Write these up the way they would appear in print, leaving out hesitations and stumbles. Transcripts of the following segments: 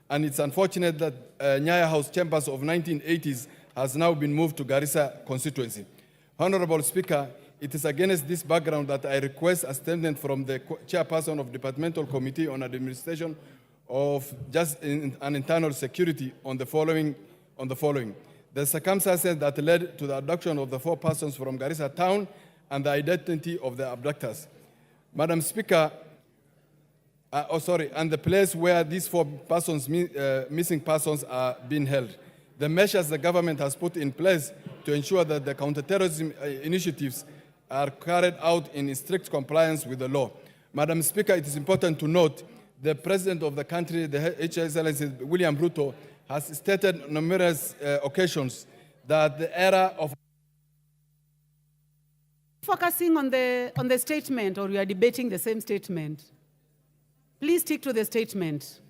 and it's unfortunate that Nyaya House chambers of 1980s has now been moved to Garissa constituency. Honorable Speaker, it is against this background that I request a statement from the chairperson of Departmental Committee on Administration of Just and Internal Security on the following. The circumstances that led to the abduction of the 4 persons from Garissa town and the identity of the abductors. Madam Speaker, and the place where these 4 persons, missing persons are being held. The measures the government has put in place to ensure that the counterterrorism initiatives are carried out in strict compliance with the law. Madam Speaker, it is important to note the President of the country, the His Excellency William Ruto, has stated on numerous occasions that the era of focusing on the statement, or you are debating the same statement. Please stick to the statement.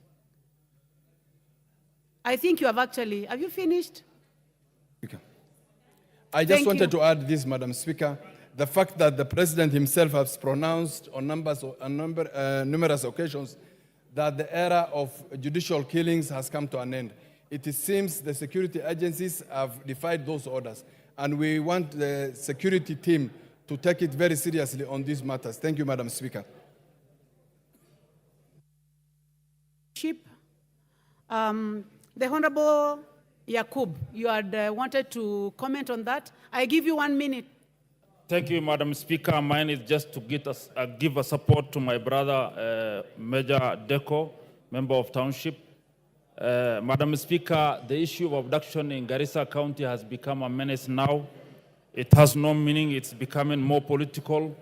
I think you have actually, have you finished? Okay. I just wanted to add this, Madam Speaker. The fact that the President himself has pronounced on numerous occasions that the era of judicial killings has come to an end. It seems the security agencies have defied those orders, and we want the security team to take it very seriously on these matters. Thank you, Madam Speaker. The Honorable Yakub, you had wanted to comment on that. I give you 1 minute. Thank you, Madam Speaker. Mine is just to give a support to my brother, Major Deco, member of Township. Madam Speaker, the issue of abduction in Garissa County has become a menace now. It has no meaning. It's becoming more political.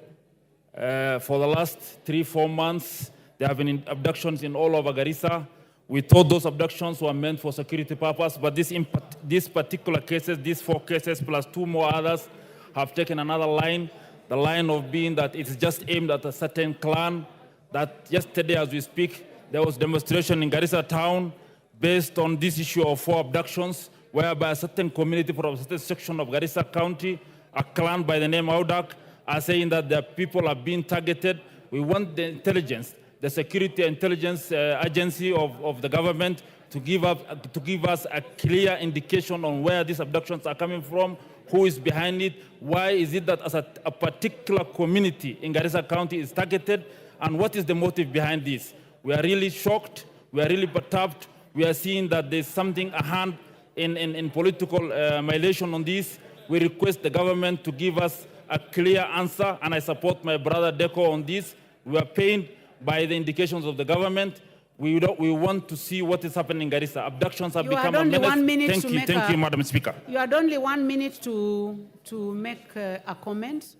For the last 3-4 months, there have been abductions in all over Garissa. We thought those abductions were meant for security purpose, but these particular cases, these 4 cases plus 2 more others, have taken another line, the line of being that it's just aimed at a certain clan. That yesterday, as we speak, there was demonstration in Garissa town based on this issue of 4 abductions, whereby a certain community from a certain section of Garissa County, a clan by the name Audak, are saying that their people are being targeted. We want the intelligence, the security intelligence agency of the government to give us a clear indication on where these abductions are coming from, who is behind it, why is it that as a particular community in Garissa County is targeted, and what is the motive behind this? We are really shocked, we are really perturbed, we are seeing that there's something a hand in political violation on this. We request the government to give us a clear answer, and I support my brother Deco on this. We are pained by the indications of the government. We want to see what is happening in Garissa. Abductions have become a menace. Thank you, Madam Speaker. You had only 1 minute to make a comment.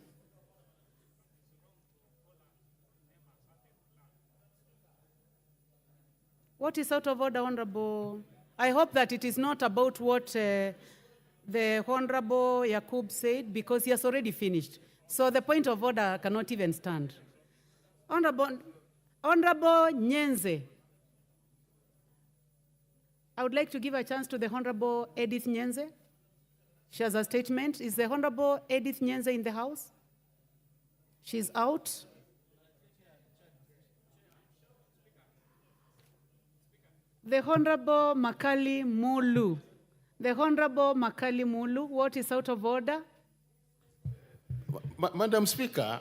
What is out of order, Honorable? I hope that it is not about what the Honorable Yakub said, because he has already finished. So the point of order cannot even stand. Honorable Nyenze. I would like to give a chance to the Honorable Edith Nyenze. She has a statement. Is the Honorable Edith Nyenze in the House? She's out. The Honorable Makali Mulu. The Honorable Makali Mulu, what is out of order? Madam Speaker,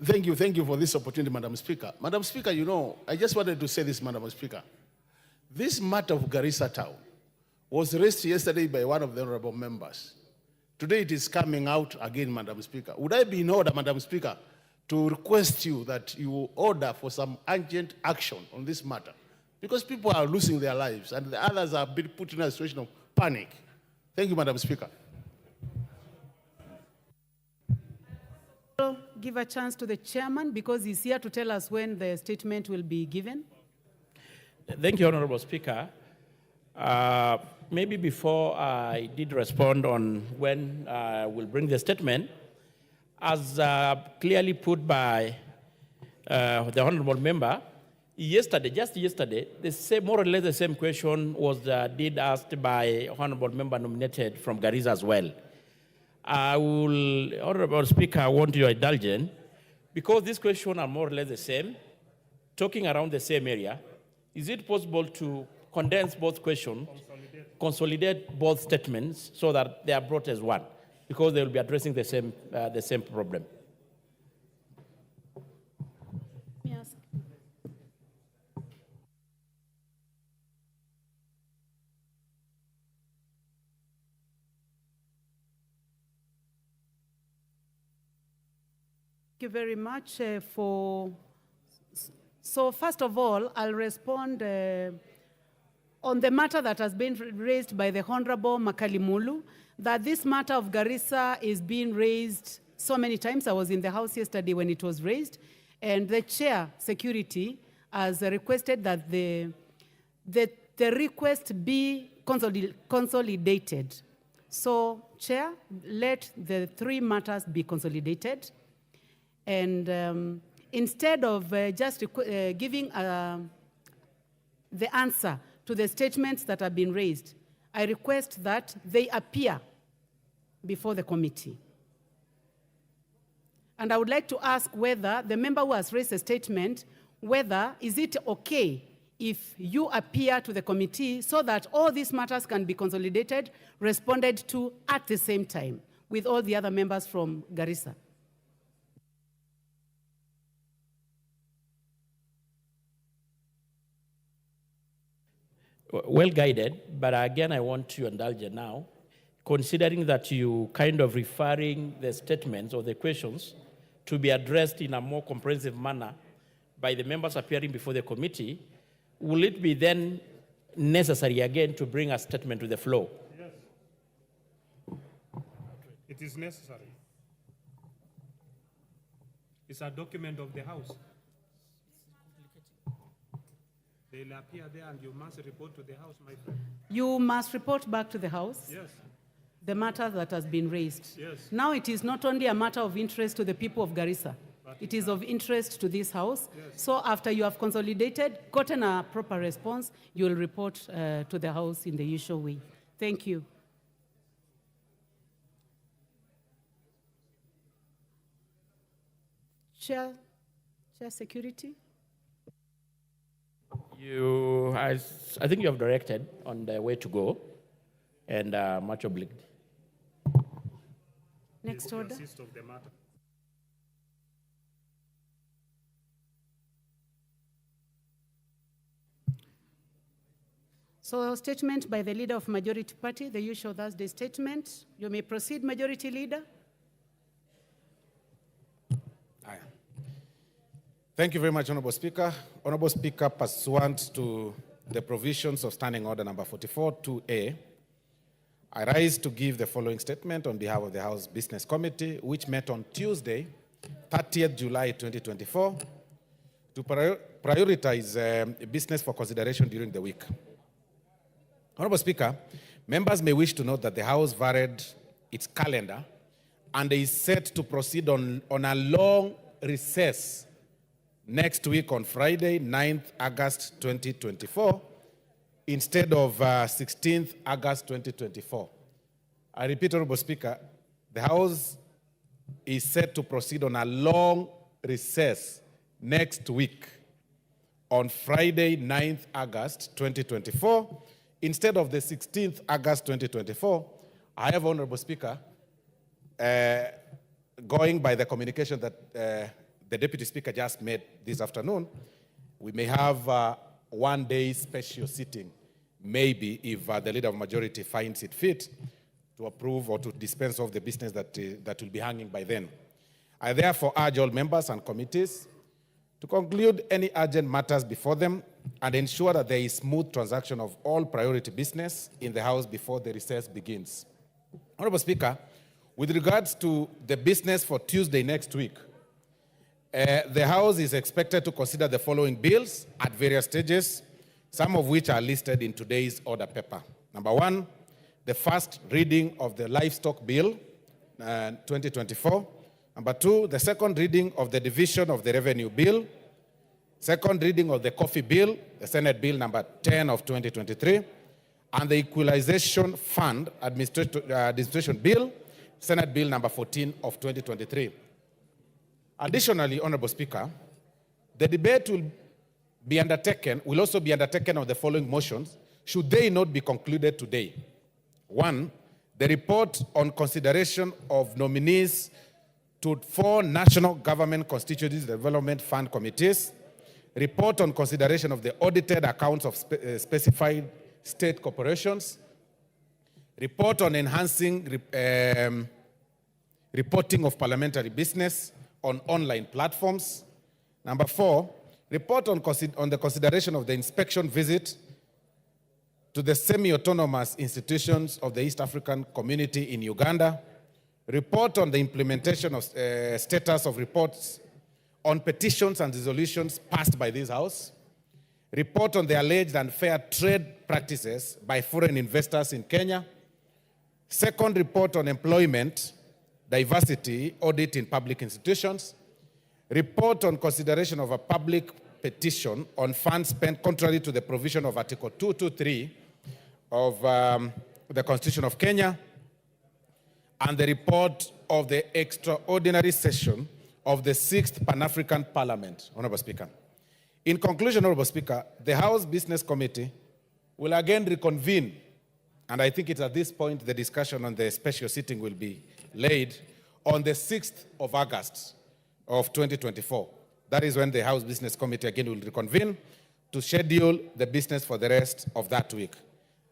thank you for this opportunity, Madam Speaker. Madam Speaker, you know, I just wanted to say this, Madam Speaker. This matter of Garissa town was raised yesterday by one of the honorable members. Today it is coming out again, Madam Speaker. Would I be in order, Madam Speaker, to request you that you order for some urgent action on this matter? Because people are losing their lives and the others are being put in a situation of panic. Thank you, Madam Speaker. Give a chance to the chairman because he's here to tell us when the statement will be given. Thank you, Honorable Speaker. Maybe before I did respond on when we'll bring the statement, as clearly put by the Honorable Member, just yesterday, more or less the same question was asked by Honorable Member nominated from Garissa as well. Honorable Speaker, I want your indulgence, because these questions are more or less the same, talking around the same area. is it possible to condense both questions, consolidate both statements so that they are brought as one? Because they will be addressing the same problem. Yes. Thank you very much So first of all, I'll respond on the matter that has been raised by the Honorable Makalimulu, that this matter of Garissa is being raised so many times. I was in the House yesterday when it was raised, and the Chair, Security, has requested that the request be consolidated. So, Chair, let the three matters be consolidated. And instead of just giving the answer to the statements that have been raised, I request that they appear before the committee. And I would like to ask whether the member who has raised a statement, whether is it okay if you appear to the committee so that all these matters can be consolidated, responded to at the same time with all the other members from Garissa. Well guided, but again, I want to indulge you now, considering that you kind of referring the statements or the questions to be addressed in a more comprehensive manner by the members appearing before the committee, will it be then necessary again to bring a statement to the floor? Yes. It is necessary. It's a document of the House. They'll appear there and you must report to the House, my friend. You must report back to the House. Yes. The matter that has been raised. Yes. Now it is not only a matter of interest to the people of Garissa, it is of interest to this House. Yes. So after you have consolidated, gotten a proper response, you will report to the House in the usual way. Thank you. Chair Security. I think you have directed on the way to go, and much obliged. Next order. Assist of the matter. So a statement by the Leader of Majority Party, the usual Thursday statement. You may proceed, Majority Leader. Thank you very much, Honorable Speaker. Honorable Speaker, pursuant to the provisions of Standing Order number 44-2A, I rise to give the following statement on behalf of the House Business Committee, which met on Tuesday, 30th July 2024, to prioritize business for consideration during the week. Honorable Speaker, members may wish to note that the House varied its calendar and is set to proceed on a long recess next week on Friday, 9th August 2024, instead of 16th August 2024. I repeat, Honorable Speaker, the House is set to proceed on a long recess next week on Friday, 9th August 2024, instead of the 16th August 2024. I have, Honorable Speaker, going by the communication that the Deputy Speaker just made this afternoon, we may have one-day special sitting, maybe if the Leader of Majority finds it fit to approve or to dispense of the business that will be hanging by then. I therefore urge all members and committees to conclude any urgent matters before them and ensure that there is smooth transaction of all priority business in the House before the recess begins. Honorable Speaker, with regards to the business for Tuesday next week, the House is expected to consider the following bills at various stages, some of which are listed in today's order paper. Number one, the first reading of the Livestock Bill 2024. Number two, the second reading of the Division of the Revenue Bill. Second reading of the Coffee Bill, the Senate Bill number 10 of 2023. And the Equalization Fund Administration Bill, Senate Bill number 14 of 2023. Additionally, Honorable Speaker, the debate will will also be undertaken on the following motions, should they not be concluded today. 1, the report on consideration of nominees to 4 national government constituency development fund committees, report on consideration of the audited accounts of specified state corporations, report on enhancing reporting of parliamentary business on online platforms. Number 4, report on the consideration of the inspection visit to the semi-autonomous institutions of the East African Community in Uganda, report on the implementation of status of reports on petitions and resolutions passed by this House, report on the alleged unfair trade practices by foreign investors in Kenya, second, report on employment, diversity, audit in public institutions, report on consideration of a public petition on funds spent contrary to the provision of Article 223 of the Constitution of Kenya, and the report of the extraordinary session of the 6th Pan-African Parliament, Honorable Speaker. In conclusion, Honorable Speaker, the House Business Committee will again reconvene, and I think it's at this point the discussion on the special sitting will be laid on the 6th of August of 2024. That is when the House Business Committee again will reconvene to schedule the business for the rest of that week.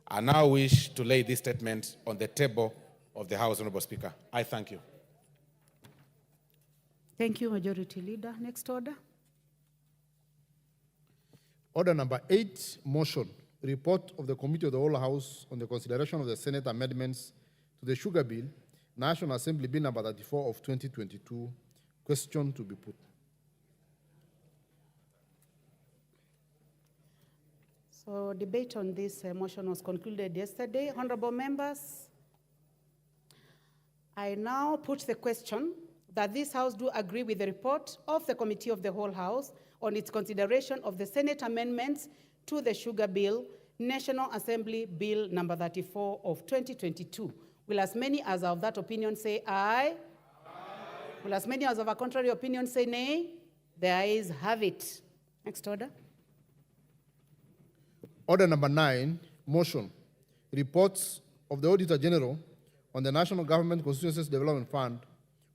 I now wish to lay this statement on the table of the House, Honorable Speaker. I thank you. Thank you, Majority Leader. Next order. Order number 8, motion. Report of the Committee of the Whole House on the consideration of the Senate amendments to the Sugar Bill, National Assembly Bill number 34 of 2022. Question to be put. So debate on this motion was concluded yesterday. Honorable members, I now put the question that this House do agree with the report of the Committee of the Whole House on its consideration of the Senate amendments to the Sugar Bill, National Assembly Bill number 34 of 2022. Will as many as are of that opinion say aye? Aye. Will as many as of a contrary opinion say nay? The ayes have it. Next order. Order number 9, motion. Reports of the Auditor General on the National Government Constituencies Development Fund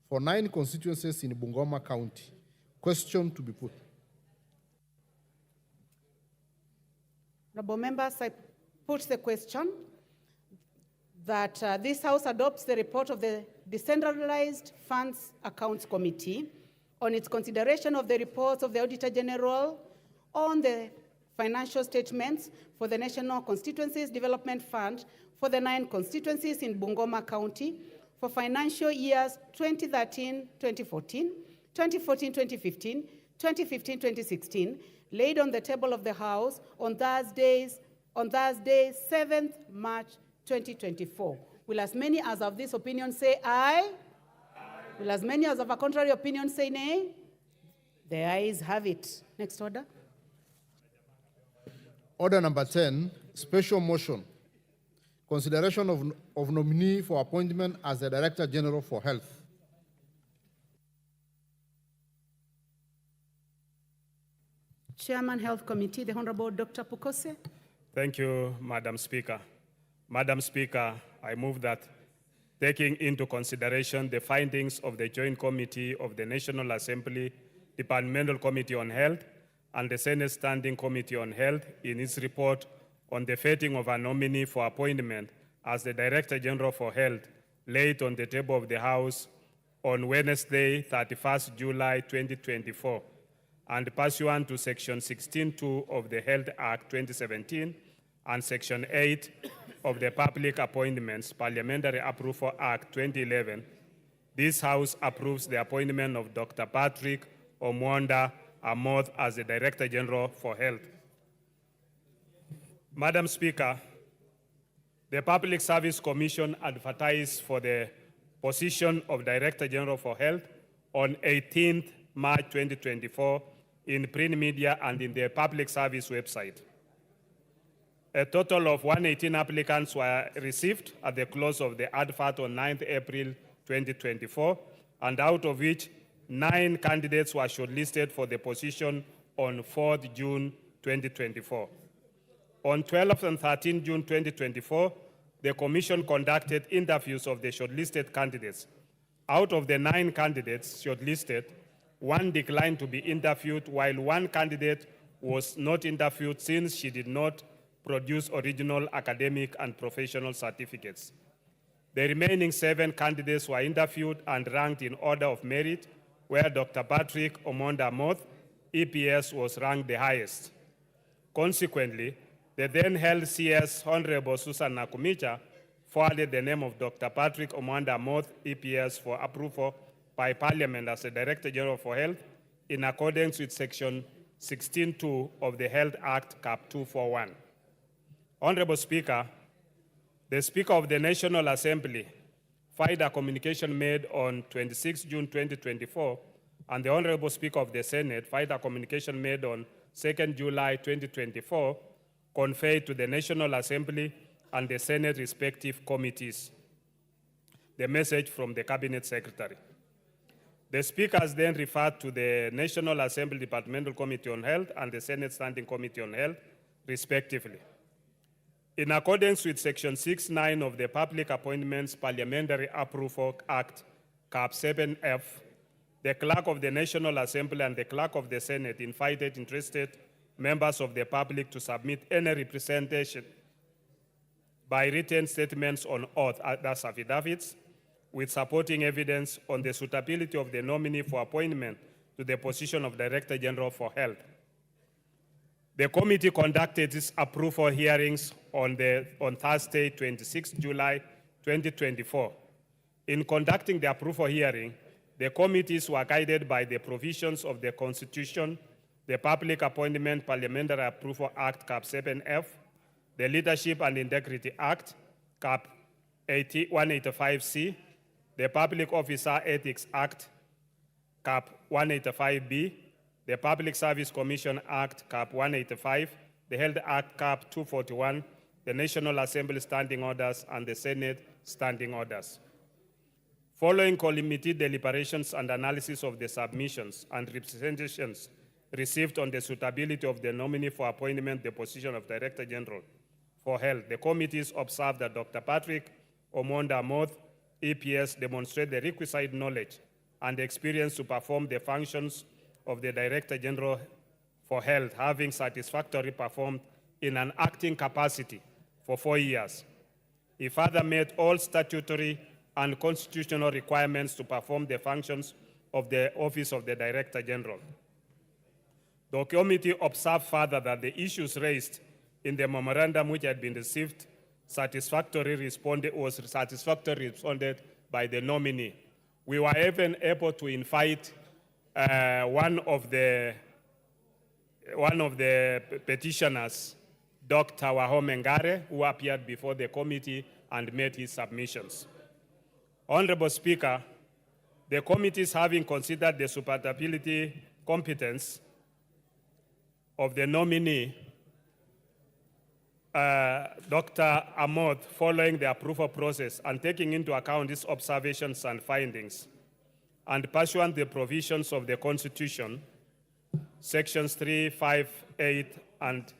for 9 constituencies in Bungoma County. Question to be put. Honorable members, I put the question that this House adopts the report of the Decentralized Funds Accounts Committee on its consideration of the reports of the Auditor General on the financial statements for the National Constituencies Development Fund for the 9 constituencies in Bungoma County for financial years 2013-2014, 2014-2015, 2015-2016, laid on the table of the House on Thursday, 7th March 2024. Will as many as of this opinion say aye? Aye. Will as many as of a contrary opinion say nay? The ayes have it. Next order. Order number 10, special motion. Consideration of nominee for appointment as the Director General for Health. Chairman, Health Committee, the Honorable Dr. Pukose. Thank you, Madam Speaker. Madam Speaker, I move that, taking into consideration the findings of the Joint Committee of the National Assembly Departmental Committee on Health and the Senate Standing Committee on Health in its report on the vetting of a nominee for appointment as the Director General for Health, laid on the table of the House on Wednesday, 31st July 2024, and pursuant to Section 16.2 of the Health Act 2017 and Section 8 of the Public Appointments Parliamentary Approval Act 2011, this House approves the appointment of Dr. Patrick Omonda Amoth as the Director General for Health. Madam Speaker, the Public Service Commission advertised for the position of Director General for Health on 18th March 2024 in print media and in the Public Service website. A total of 118 applicants were received at the close of the advert on 9th April 2024, and out of which 9 candidates were shortlisted for the position on 4th June 2024. On 12th and 13 June 2024, the Commission conducted interviews of the shortlisted candidates. Out of the 9 candidates shortlisted, 1 declined to be interviewed, while 1 candidate was not interviewed since she did not produce original academic and professional certificates. The remaining 7 candidates were interviewed and ranked in order of merit, where Dr. Patrick Omonda Moth, EPS, was ranked the highest. Consequently, the then held CS Honorable Susan Nakumicha forwarded the name of Dr. Patrick Omonda Moth, EPS, for approval by Parliament as the Director General for Health in accordance with Section 16.2 of the Health Act, Cap 241. Honorable Speaker, the Speaker of the National Assembly filed a communication made on 26 June 2024, and the Honorable Speaker of the Senate filed a communication made on 2 July 2024, conveyed to the National Assembly and the Senate respective committees. The message from the Cabinet Secretary. The speakers then referred to the National Assembly Departmental Committee on Health and the Senate Standing Committee on Health, respectively. In accordance with Section 6.9 of the Public Appointments Parliamentary Approval Act, Cap 7F, the Clerk of the National Assembly and the Clerk of the Senate invited interested members of the public to submit any representation by written statements on oath, as affidavits, with supporting evidence on the suitability of the nominee for appointment to the position of Director General for Health. The committee conducted its approval hearings on Thursday, 26 July 2024. In conducting the approval hearing, the committees were guided by the provisions of the Constitution, the Public Appointment Parliamentary Approval Act, Cap 7F, the Leadership and Integrity Act, Cap 185C, the Public Officer Ethics Act, Cap 185B, the Public Service Commission Act, Cap 185, the Health Act, Cap 241, the National Assembly Standing Orders, and the Senate Standing Orders. Following committee deliberations and analysis of the submissions and representations received on the suitability of the nominee for appointment to the position of Director General for Health, the committees observed that Dr. Patrick Omonda Moth, EPS, demonstrated the requisite knowledge and experience to perform the functions of the Director General for Health, having satisfactorily performed in an acting capacity for 4 years. He further met all statutory and constitutional requirements to perform the functions of the Office of the Director General. The committee observed further that the issues raised in the memorandum which had been received was satisfactorily responded by the nominee. We were even able to invite one of the petitioners, Dr. Wahome Ngare, who appeared before the committee and made his submissions. Honorable Speaker, the committees, having considered the suitability competence of the nominee, Dr. Amoth, following the approval process and taking into account his observations and findings, and pursuant the provisions of the Constitution, Sections 3, 5, 8, and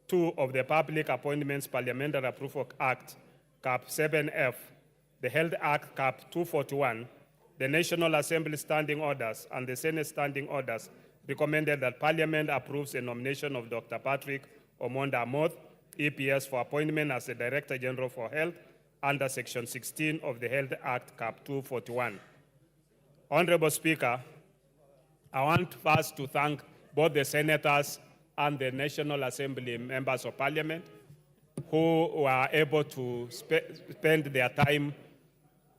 2 of the Public Appointments Parliamentary Approval Act, Cap 7F, the Health Act, Cap 241, the National Assembly Standing Orders, and the Senate Standing Orders, recommended that Parliament approves the nomination of Dr. Patrick Omonda Moth, EPS, for appointment as the Director General for Health under Section 16 of the Health Act, Cap 241. Honorable Speaker, I want first to thank both the senators and the National Assembly members of Parliament who were able to spend their time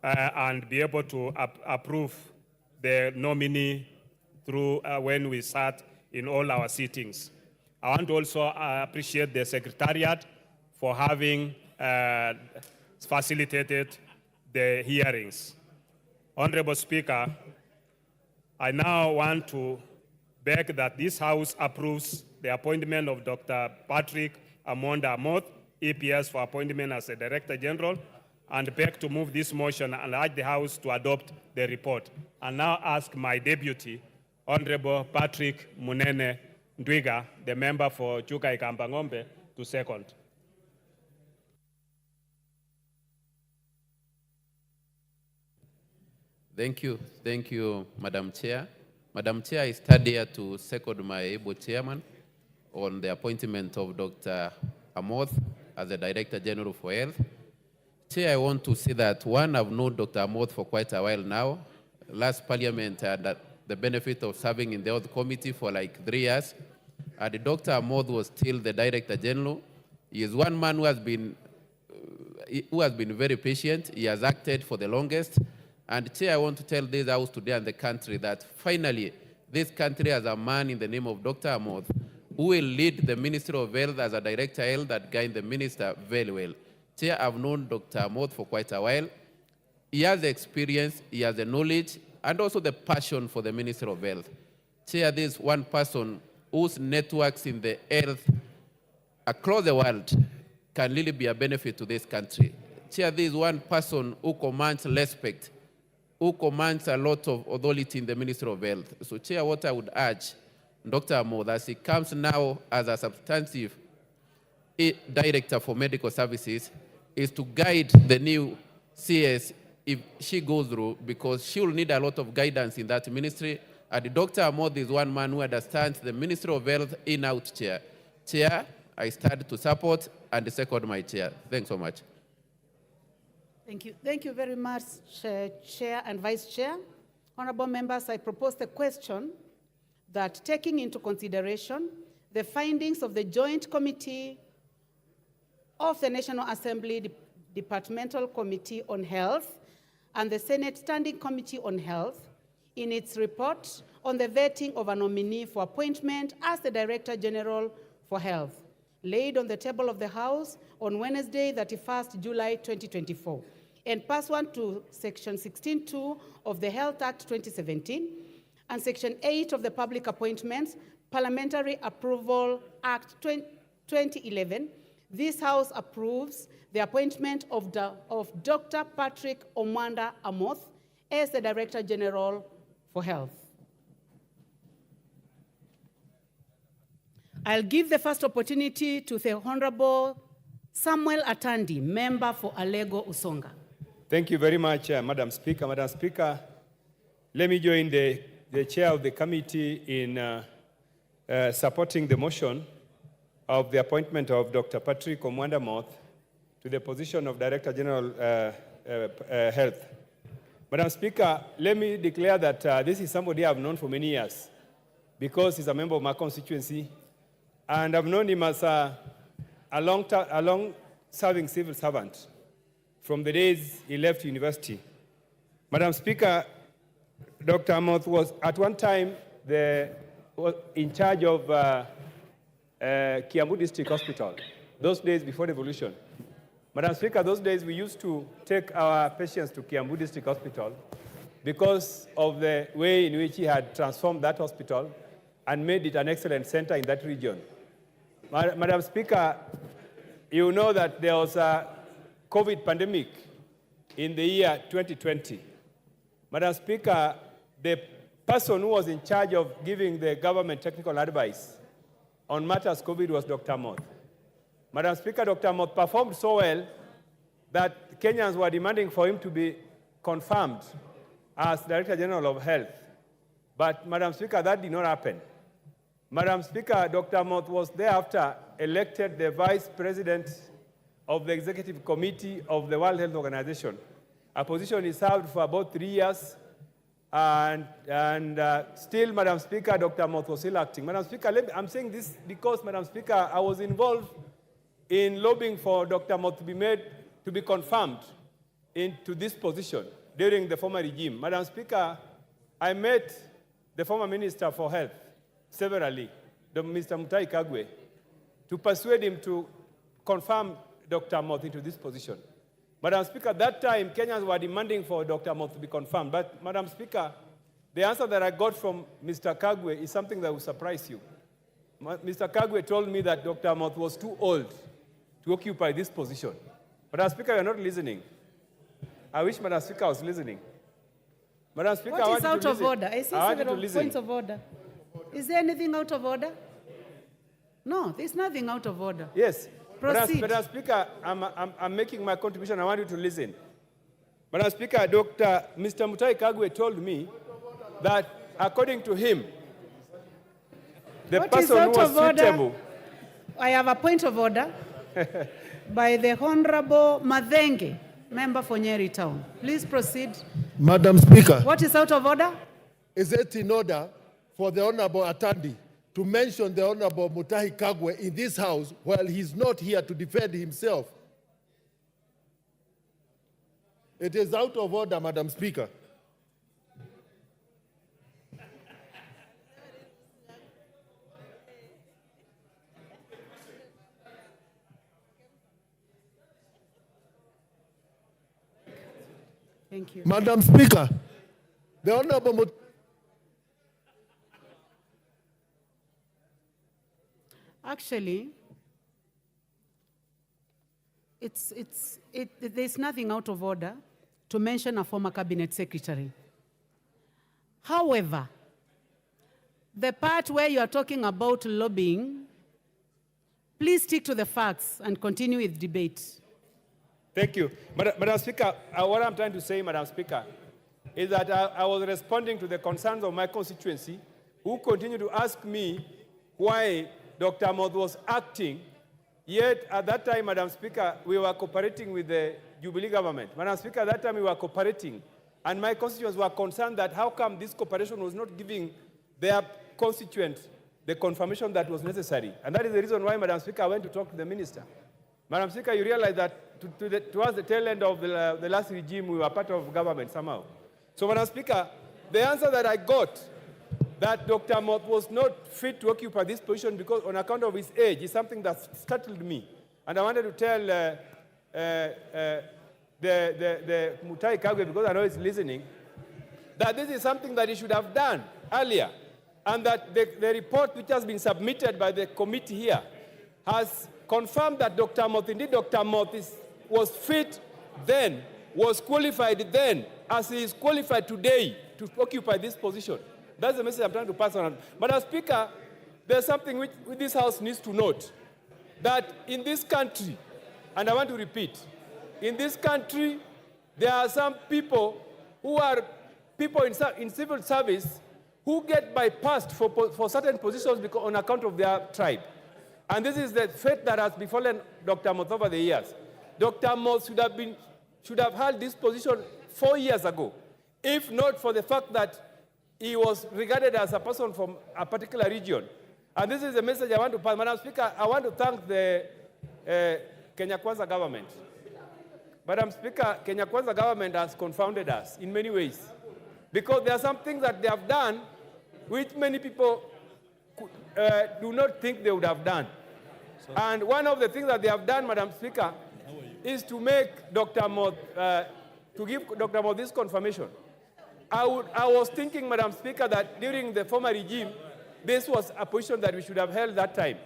and be able to approve the nominee through when we sat in all our sittings. I want to also appreciate the Secretariat for having facilitated the hearings. Honorable Speaker, I now want to beg that this House approves the appointment of Dr. Patrick Omonda Moth, EPS, for appointment as the Director General, and beg to move this motion and urge the House to adopt the report. I now ask my deputy, Honorable Patrick Munene, Ndwiga, the member for Chuka Ikambangombe, to second. Thank you, Madam Chair. Madam Chair, I stand here to second my able chairman on the appointment of Dr. Amoth as the Director General for Health. Chair, I want to say that, one, I've known Dr. Amoth for quite a while now. Last Parliament, I had the benefit of serving in the Health Committee for like 3 years. And Dr. Amoth was still the Director General. He is one man who has been very patient. He has acted for the longest. And Chair, I want to tell this House today and the country that finally, this country has a man in the name of Dr. Amoth who will lead the Ministry of Health as a Director Health that guide the Minister very well. Chair, I've known Dr. Amoth for quite a while. He has the experience, he has the knowledge, and also the passion for the Ministry of Health. Chair, this is one person whose networks in the health across the world can really be a benefit to this country. Chair, this is one person who commands respect, who commands a lot of authority in the Ministry of Health. So, Chair, what I would urge Dr. Amoth, as he comes now as a substantive Director for Medical Services, is to guide the new CS if she goes through, because she will need a lot of guidance in that ministry. And Dr. Amoth is one man who understands the Ministry of Health in-out, Chair. Chair, I stand to support and second my chair. Thanks so much. Thank you. Thank you very much, Chair and Vice Chair. Honorable members, I propose the question that, taking into consideration the findings of the Joint Committee of the National Assembly Departmental Committee on Health and the Senate Standing Committee on Health in its report on the vetting of a nominee for appointment as the Director General for Health, laid on the table of the House on Wednesday, 31st July 2024, and pursuant to Section 16(2) of the Health Act 2017 and Section 8 of the Public Appointments Parliamentary Approval Act 2011, this House approves the appointment of Dr. Patrick Omwanda Amoth as the Director General for Health. I'll give the first opportunity to the Honorable Samuel Atandi, member for Alego Usonga. Thank you very much, Madam Speaker. Madam Speaker, let me join the chair of the committee in supporting the motion of the appointment of Dr. Patrick Omwanda Amoth to the position of Director General Health. Madam Speaker, let me declare that this is somebody I've known for many years because he's a member of my constituency, and I've known him as a long-serving civil servant from the days he left university. Madam Speaker, Dr. Amoth was at one time in charge of Kiambu District Hospital, those days before revolution. Madam Speaker, those days we used to take our patients to Kiambu District Hospital because of the way in which he had transformed that hospital and made it an excellent center in that region. Madam Speaker, you know that there was a COVID pandemic in the year 2020. Madam Speaker, the person who was in charge of giving the government technical advice on matters COVID was Dr. Amoth. Madam Speaker, Dr. Amoth performed so well that Kenyans were demanding for him to be confirmed as Director General of Health. But, Madam Speaker, that did not happen. Madam Speaker, Dr. Amoth was thereafter elected the Vice President of the Executive Committee of the World Health Organization, a position he served for about 3 years. And still, Madam Speaker, Dr. Amoth was still acting. Madam Speaker, I'm saying this because, Madam Speaker, I was involved in lobbying for Dr. Amoth to be confirmed into this position during the former regime. Madam Speaker, I met the former Minister for Health severally, Mr. Mutahi Kagwe, to persuade him to confirm Dr. Amoth into this position. Madam Speaker, at that time, Kenyans were demanding for Dr. Amoth to be confirmed. But, Madam Speaker, the answer that I got from Mr. Kagwe is something that will surprise you. Mr. Kagwe told me that Dr. Amoth was too old to occupy this position. Madam Speaker, you're not listening. I wish Madam Speaker was listening. Madam Speaker, What is out of order? I see several points of order. Is there anything out of order? No, there's nothing out of order. Yes. Proceed. Madam Speaker, I'm making my contribution. I want you to listen. Madam Speaker, Mr. Mutai Kagwe told me that according to him, the What is person who out was of order? suitable. I have a point of order by the Honorable Madenge, member for Nyeri Town. Please proceed. Madam Speaker, What is out of order? is it in order for the Honorable Atandi to mention the Honorable Mutahi Kagwe in this house while he's not here to defend himself? It is out of order, Madam Speaker. Thank you. Madam Speaker, the Honorable Actually, there's nothing out of order to mention a former cabinet secretary. However, the part where you are talking about lobbying, please stick to the facts and continue with debate. Thank you. Madam Speaker, what I'm trying to say, Madam Speaker, is that I was responding to the concerns of my constituency who continue to ask me why Dr. Amoth was acting, yet at that time, Madam Speaker, we were cooperating with the Jubilee government. Madam Speaker, at that time we were cooperating, and my constituents were concerned that how come this cooperation was not giving their constituents the confirmation that was necessary. And that is the reason why, Madam Speaker, I went to talk to the minister. Madam Speaker, you realize that towards the tail end of the last regime, we were part of government somehow. So, Madam Speaker, the answer that I got, that Dr. Amoth was not fit to occupy this position because on account of his age, is something that startled me. And I wanted to tell the Mutai Kagwe, because I know he's listening, that this is something that he should have done earlier. And that the report which has been submitted by the committee here has confirmed that Dr. Amoth, indeed Dr. Amoth was fit then, was qualified then, as he is qualified today to occupy this position. That's the message I'm trying to pass on. Madam Speaker, there's something which this House needs to note, that in this country, and I want to repeat, in this country, there are some people who are people in civil service who get bypassed for certain positions because, on account of their tribe. And this is the fate that has befallen Dr. Amoth over the years. Dr. Amoth should have held this position 4 years ago, if not for the fact that he was regarded as a person from a particular region. And this is the message I want to pass. Madam Speaker, I want to thank the Kenya Kwanza government. Madam Speaker, Kenya Kwanza government has confounded us in many ways, because there are some things that they have done which many people do not think they would have done. And one of the things that they have done, Madam Speaker, is to make Dr. Amoth, to give Dr. Amoth this confirmation. I was thinking, Madam Speaker, that during the former regime, this was a position that we should have held that time.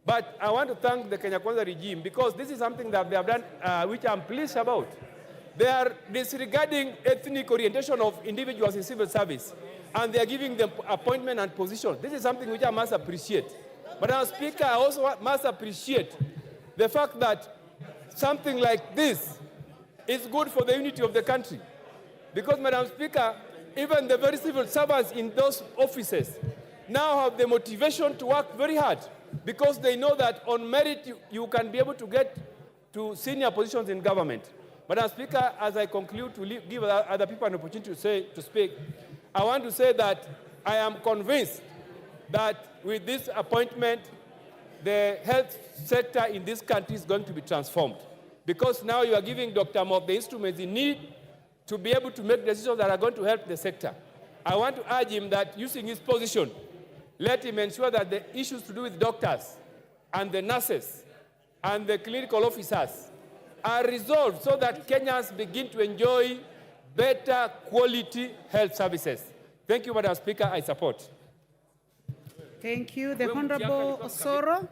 But I want to thank the Kenya Kwanza regime, because this is something that they have done, which I'm pleased about. They are disregarding ethnic orientation of individuals in civil service, and they are giving them appointment and position. This is something which I must appreciate. Madam Speaker, I also must appreciate the fact that something like this is good for the unity of the country. Because, Madam Speaker, even the very civil servants in those offices now have the motivation to work very hard, because they know that on merit you can be able to get to senior positions in government. Madam Speaker, as I conclude to give other people an opportunity to speak, I want to say that I am convinced that with this appointment, the health sector in this country is going to be transformed. Because now you are giving Dr. Amoth the instruments he needs to be able to make decisions that are going to help the sector. I want to urge him that, using his position, let him ensure that the issues to do with doctors and the nurses and the clinical officers are resolved so that Kenyans begin to enjoy better quality health services. Thank you, Madam Speaker. I support. Thank you. The Honorable Osoro,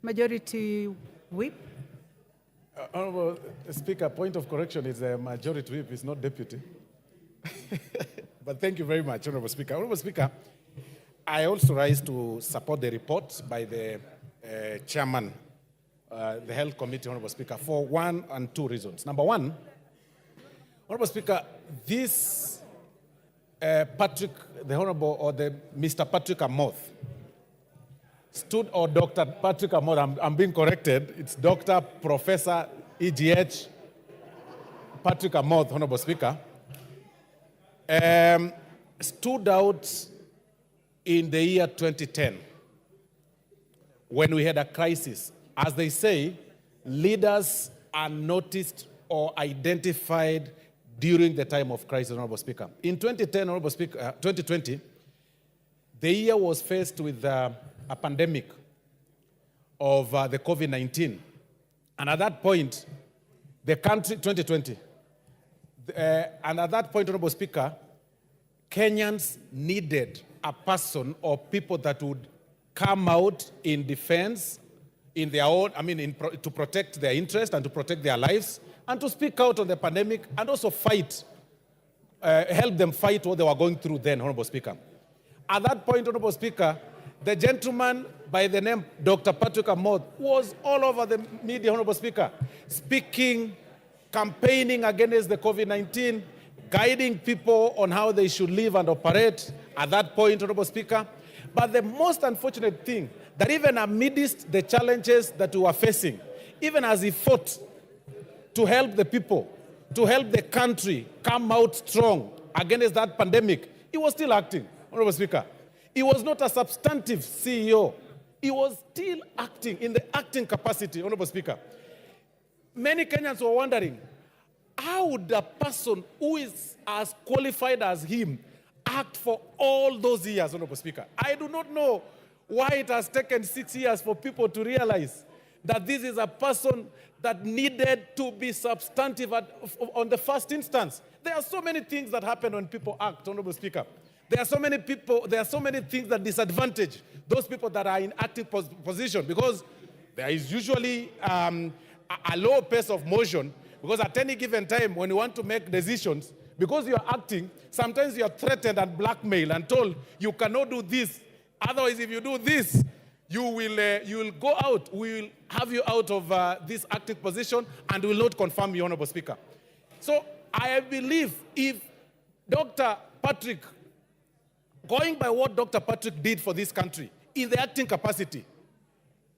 Majority Whip. Honorable Speaker, point of correction is a majority whip, is not deputy. But thank you very much, Honorable Speaker. Honorable Speaker, I also rise to support the report by the chairman, the Health Committee, Honorable Speaker, for one and two reasons. Number one, Honorable Speaker, this Patrick, the Honorable, or the Mr. Patrick Amoth, stood, or Dr. Patrick Amoth, I'm being corrected, it's Dr. Professor EGH Patrick Amoth, Honorable Speaker, stood out in the year 2010 when we had a crisis. As they say, leaders are noticed or identified during the time of crisis, Honorable Speaker. In 2010, Honorable Speaker, 2020, the year was faced with a pandemic of the COVID-19. And at that point, the country, 2020, and at that point, Honorable Speaker, Kenyans needed a person or people that would come out in defense in their own, to protect their interest and to protect their lives and to speak out on the pandemic and also fight, help them fight what they were going through then, Honorable Speaker. At that point, Honorable Speaker, the gentleman by the name Dr. Patrick Amoth was all over the media, Honorable Speaker, speaking, campaigning against the COVID-19, guiding people on how they should live and operate at that point, Honorable Speaker. But the most unfortunate thing, that even amidst the challenges that we were facing, even as he fought to help the people, to help the country come out strong against that pandemic, he was still acting, Honorable Speaker. He was not a substantive CEO. He was still acting in the acting capacity, Honorable Speaker. Many Kenyans were wondering, how would a person who is as qualified as him act for all those years, Honorable Speaker? I do not know why it has taken 6 years for people to realize that this is a person that needed to be substantive on the first instance. There are so many things that happen when people act, Honorable Speaker. There are so many things that disadvantage those people that are in active position, because there is usually a low pace of motion, because at any given time when you want to make decisions, because you are acting, sometimes you are threatened and blackmailed and told you cannot do this. Otherwise, if you do this, you will go out. We will have you out of this active position and will not confirm you, Honorable Speaker. So I believe if Dr. Patrick, going by what Dr. Patrick did for this country in the acting capacity,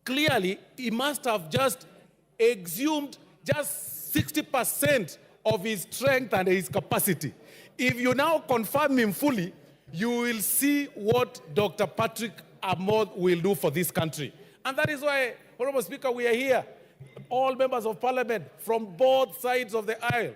clearly he must have just exhumed just 60% of his strength and his capacity. If you now confirm him fully, you will see what Dr. Patrick Amoth will do for this country. And that is why, Honorable Speaker, we are here, all members of Parliament from both sides of the aisle,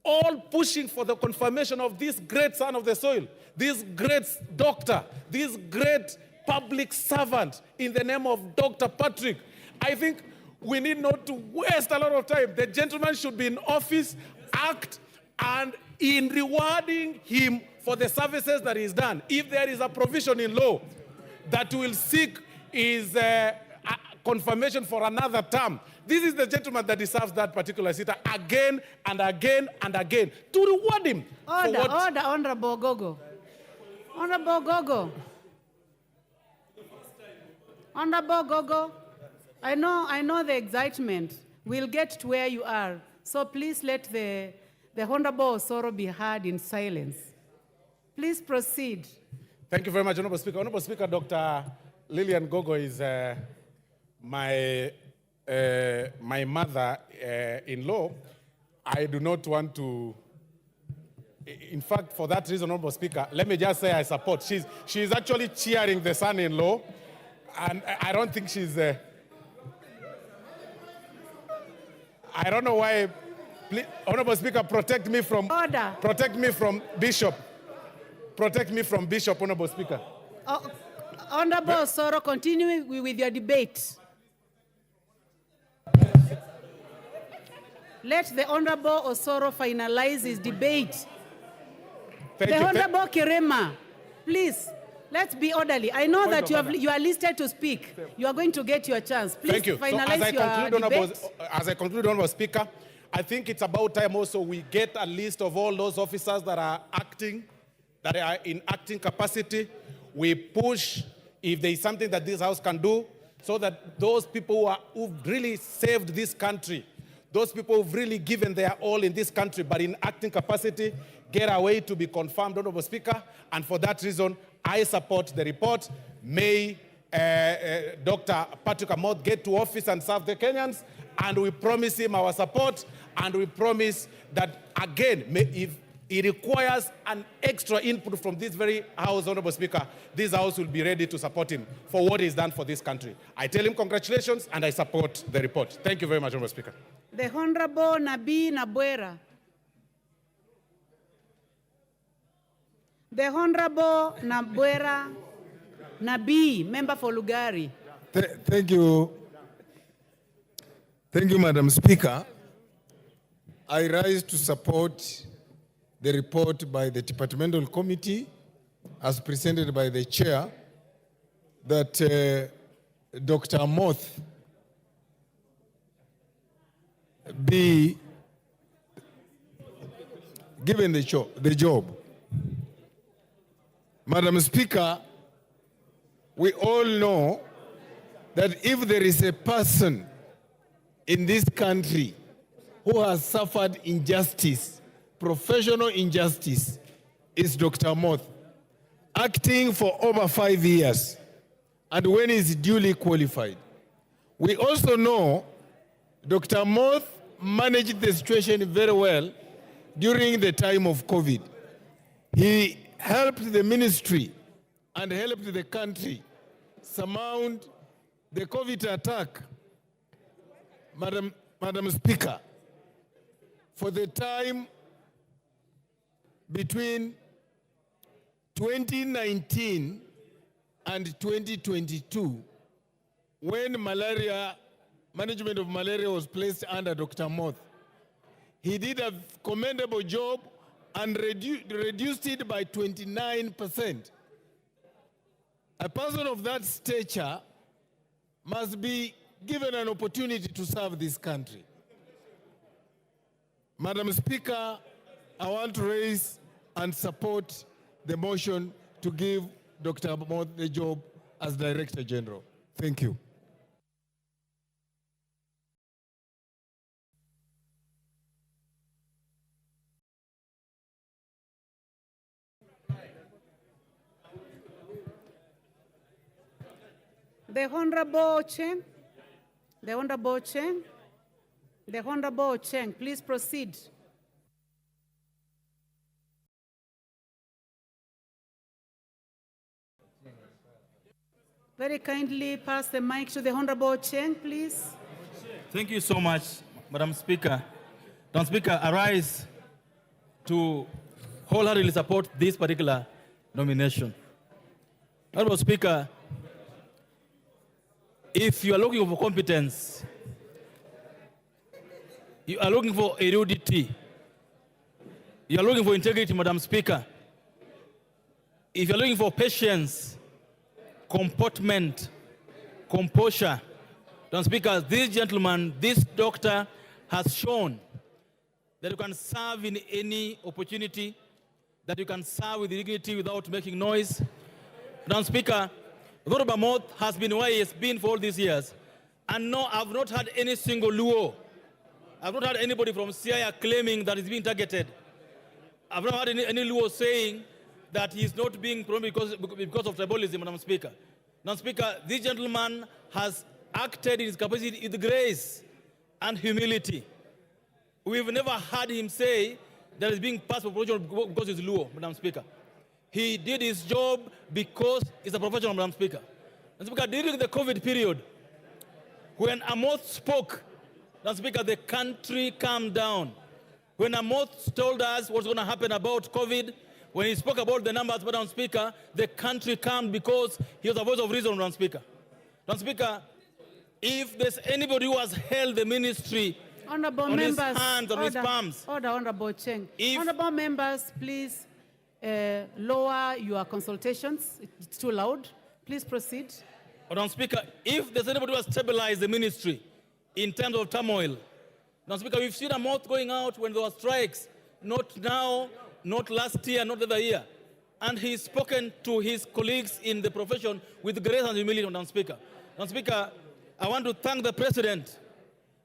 all pushing for the confirmation of this great son of the soil, this great doctor, this great public servant in the name of Dr. Patrick. I think we need not to waste a lot of time. The gentleman should be in office, act, and in rewarding him for the services that he's done. If there is a provision in law that will seek his confirmation for another term, this is the gentleman that deserves that particular seat again and again and again to reward him. Order, order, Honorable Gogo. Honorable Gogo. Honorable Gogo, I know the excitement. We'll get to where you are. So please let the Honorable Osoro be heard in silence. Please proceed. Thank you very much, Honorable Speaker. Honorable Speaker, Dr. Lillian Gogo is my mother-in-law. I do not want to, in fact, for that reason, Honorable Speaker, let me just say I support. She's actually cheering the son-in-law, and I don't think she's, I don't know why. Please, Honorable Speaker, protect me from, order. Protect me from Bishop. Protect me from Bishop, Honorable Speaker. Honorable Osoro, continue with your debate. Let the Honorable Osoro finalize his debate. Thank the you. Honorable Kirema, please, let's be orderly. I know that you are listed to speak. You are going to get your chance. Please Thank you. finalize your debate. As I conclude, Honorable Speaker, I think it's about time also we get a list of all those officers that are acting, that are in acting capacity. we push if there is something that this House can do so that those people who've really saved this country, those people who've really given their all in this country, but in acting capacity, get a way to be confirmed, Honorable Speaker. And for that reason, I support the report. May Dr. Patrick Amoth get to office and serve the Kenyans, and we promise him our support, and we promise that, again, if it requires an extra input from this very House, Honorable Speaker, this House will be ready to support him for what he's done for this country. I tell him congratulations, and I support the report. Thank you very much, Honorable Speaker. The Honorable Nabii Nabwera. The Honorable Nabwera Nabii, member for Lugari. Thank you. Thank you, Madam Speaker. I rise to support the report by the Departmental Committee as presented by the Chair that Dr. Amoth be given the job. Madam Speaker, we all know that if there is a person in this country who has suffered injustice, professional injustice, is Dr. Amoth, acting for over 5 years, and when he is duly qualified. We also know Dr. Amoth managed the situation very well during the time of COVID. He helped the ministry and helped the country surmount the COVID attack. Madam Speaker, for the time between 2019 and 2022, when management of malaria was placed under Dr. Amoth, he did a commendable job and reduced it by 29%. A person of that stature must be given an opportunity to serve this country. Madam Speaker, I want to raise and support the motion to give Dr. Amoth the job as Director General. Thank you. The Honorable Cheng. The Honorable Cheng. The Honorable Cheng, please proceed. Very kindly pass the mic to the Honorable Cheng, please. Thank you so much, Madam Speaker. Madam Speaker, I rise to wholeheartedly support this particular nomination. Honorable Speaker, if you are looking for competence, you are looking for erudity, you are looking for integrity, Madam Speaker, if you are looking for patience, comportment, composure, Madam Speaker, this gentleman, this doctor has shown that you can serve in any opportunity, that you can serve with dignity without making noise. Madam Speaker, Dr. Amoth has been where he has been for all these years. And no, I've not had any single Luo. I've not had anybody from CIA claiming that he's being targeted. I've not had any Luo saying that he's not being promoted because of tribalism, Madam Speaker. Madam Speaker, this gentleman has acted in his capacity with grace and humility. We've never heard him say that he's being passed for promotion because he's Luo, Madam Speaker. He did his job because he's a professional, Madam Speaker. Madam Speaker, during the COVID period, when Amoth spoke, Madam Speaker, the country calmed down. When Amoth told us what's going to happen about COVID, when he spoke about the numbers, Madam Speaker, the country calmed because he was a voice of reason, Madam Speaker. Madam Speaker, if there's anybody who has held the ministry Honorable on members, his hands, on his palms. Order, Honorable Cheng. Honorable members, please lower your consultations. It's too loud. Please proceed. Madam Speaker, if there's anybody who has stabilized the ministry in terms of turmoil, Madam Speaker, we've seen Amoth going out when there were strikes, not now, not last year, not the other year. and he's spoken to his colleagues in the profession with grace and humility, Madam Speaker. Madam Speaker, I want to thank the President,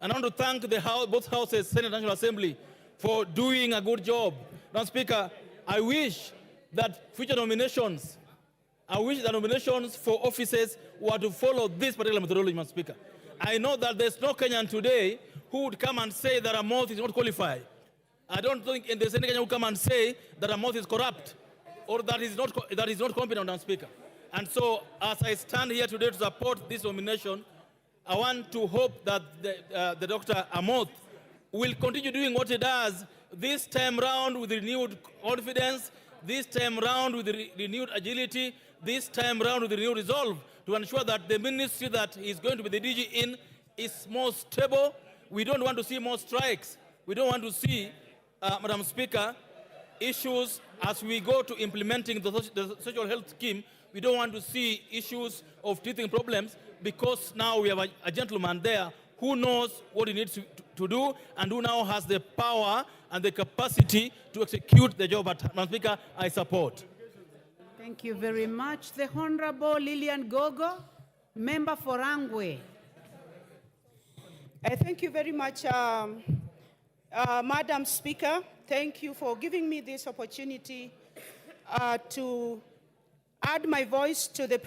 and I want to thank both houses, Senate and National Assembly, for doing a good job. Madam Speaker, I wish that future nominations, for offices were to follow this particular methodology, Madam Speaker. I know that there's no Kenyan today who would come and say that Amoth is not qualified. I don't think there's any Kenyan who would come and say that Amoth is corrupt or that is not competent, Madam Speaker. And so, as I stand here today to support this nomination, I want to hope that the Dr. Amoth will continue doing what he does this time round with renewed confidence, this time round with renewed agility, this time round with renewed resolve to ensure that the ministry that he's going to be the DG in is more stable. We don't want to see more strikes. We don't want to see, Madam Speaker, issues as we go to implementing the social health scheme. We don't want to see issues of teething problems because now we have a gentleman there who knows what he needs to do and who now has the power and the capacity to execute the job. Madam Speaker, I support. Thank you very much. The Honorable Lillian Gogo, member for Rangwe. Thank you very much, Madam Speaker. Thank you for giving me this opportunity to add my voice to the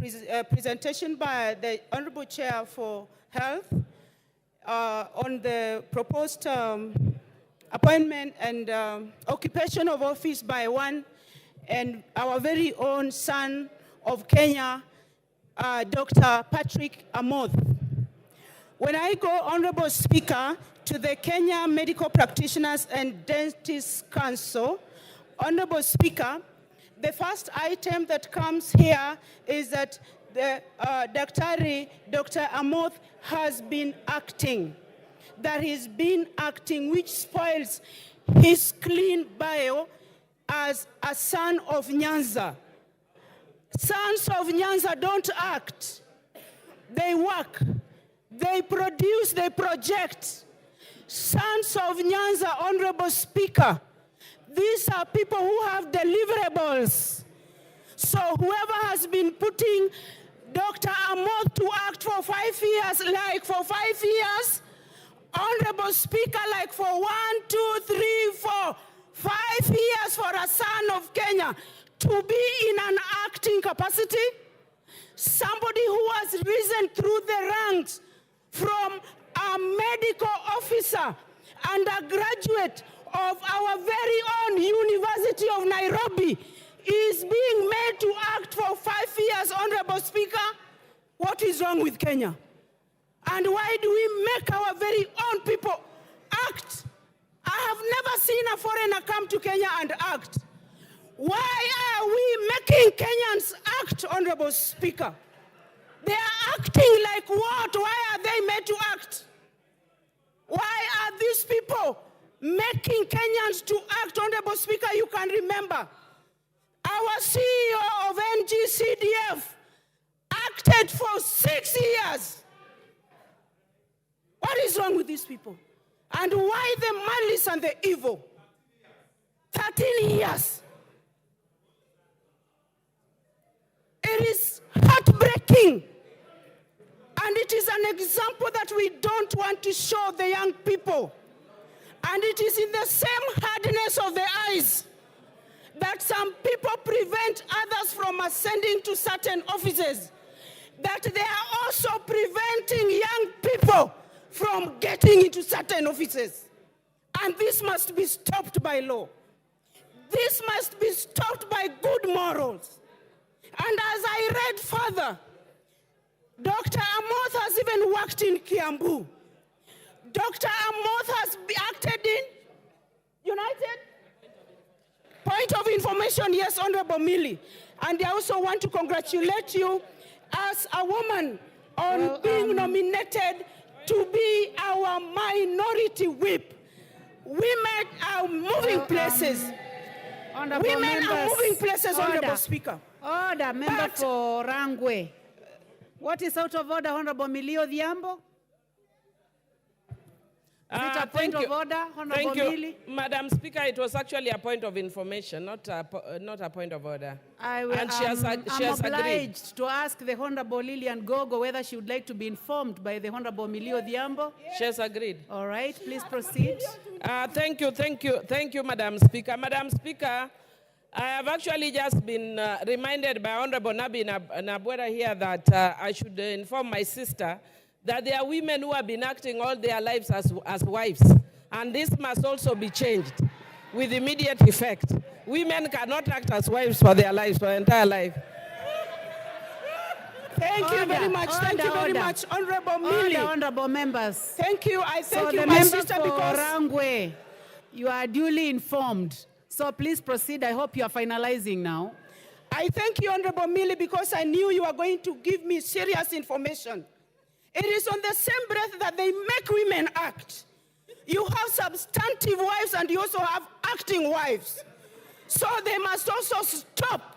presentation by the Honorable Chair for Health on the proposed appointment and occupation of office by one and our very own son of Kenya, Dr. Patrick Amoth. When I go, Honorable Speaker, to the Kenya Medical Practitioners and Dentists Council, Honorable Speaker, the first item that comes here is that the Dr. Amoth has been acting. That he's been acting, which spoils his clean bio as a son of Nyanza. Sons of Nyanza don't act. They work. They produce, they project. Sons of Nyanza, Honorable Speaker, these are people who have deliverables. So whoever has been putting Dr. Amoth to act for 5 years, like for 5 years, Honorable Speaker, like for 1, 2, 3, 4, 5 years for a son of Kenya to be in an acting capacity, somebody who has risen through the ranks from a medical officer and a graduate of our very own University of Nairobi is being made to act for 5 years, Honorable Speaker. What is wrong with Kenya? And why do we make our very own people act? I have never seen a foreigner come to Kenya and act. Why are we making Kenyans act, Honorable Speaker? They are acting like what? Why are they made to act? Why are these people making Kenyans to act, Honorable Speaker? You can remember our CEO of NGCDF acted for 6 years. What is wrong with these people? And why the malice and the evil? 13 years. It is heartbreaking. And it is an example that we don't want to show the young people. And it is in the same hardness of the eyes that some people prevent others from ascending to certain offices, that they are also preventing young people from getting into certain offices. And this must be stopped by law. This must be stopped by good morals. And as I read further, Dr. Amoth has even worked in Kiambu. Dr. Amoth has acted in United? Point of information, yes, Honorable Millie. And I also want to congratulate you as a woman on being nominated to be our minority whip. Women are moving places. Women are moving places, Honorable Speaker. Order, member for Rangwe. What is out of order, Honorable Millie Odhiambo? it a point of order, Honorable Thank you. Millie? Madam Speaker, it was actually a point of information, not a point of order. And she has I'm agreed. obliged to ask the Honorable Lillian Gogo whether she would like to be informed by the Honorable Millie Odhiambo. She has agreed. All right, please proceed. Thank you, Madam Speaker. Madam Speaker, I have actually just been reminded by Honorable Nabi Nabwera here that I should inform my sister that there are women who have been acting all their lives as wives, and this must also be changed with immediate effect. Women cannot act as wives for their lives, for their entire life. Thank you very much. Thank you very much, Honorable Millie. Honorable members. Thank you. I thank So you, the my member sister, for because Rangwe, you are duly informed. So please proceed. I hope you are finalizing now. I thank you, Honorable Millie, because I knew you were going to give me serious information. It is on the same breath that they make women act. You have substantive wives and you also have acting wives. So they must also stop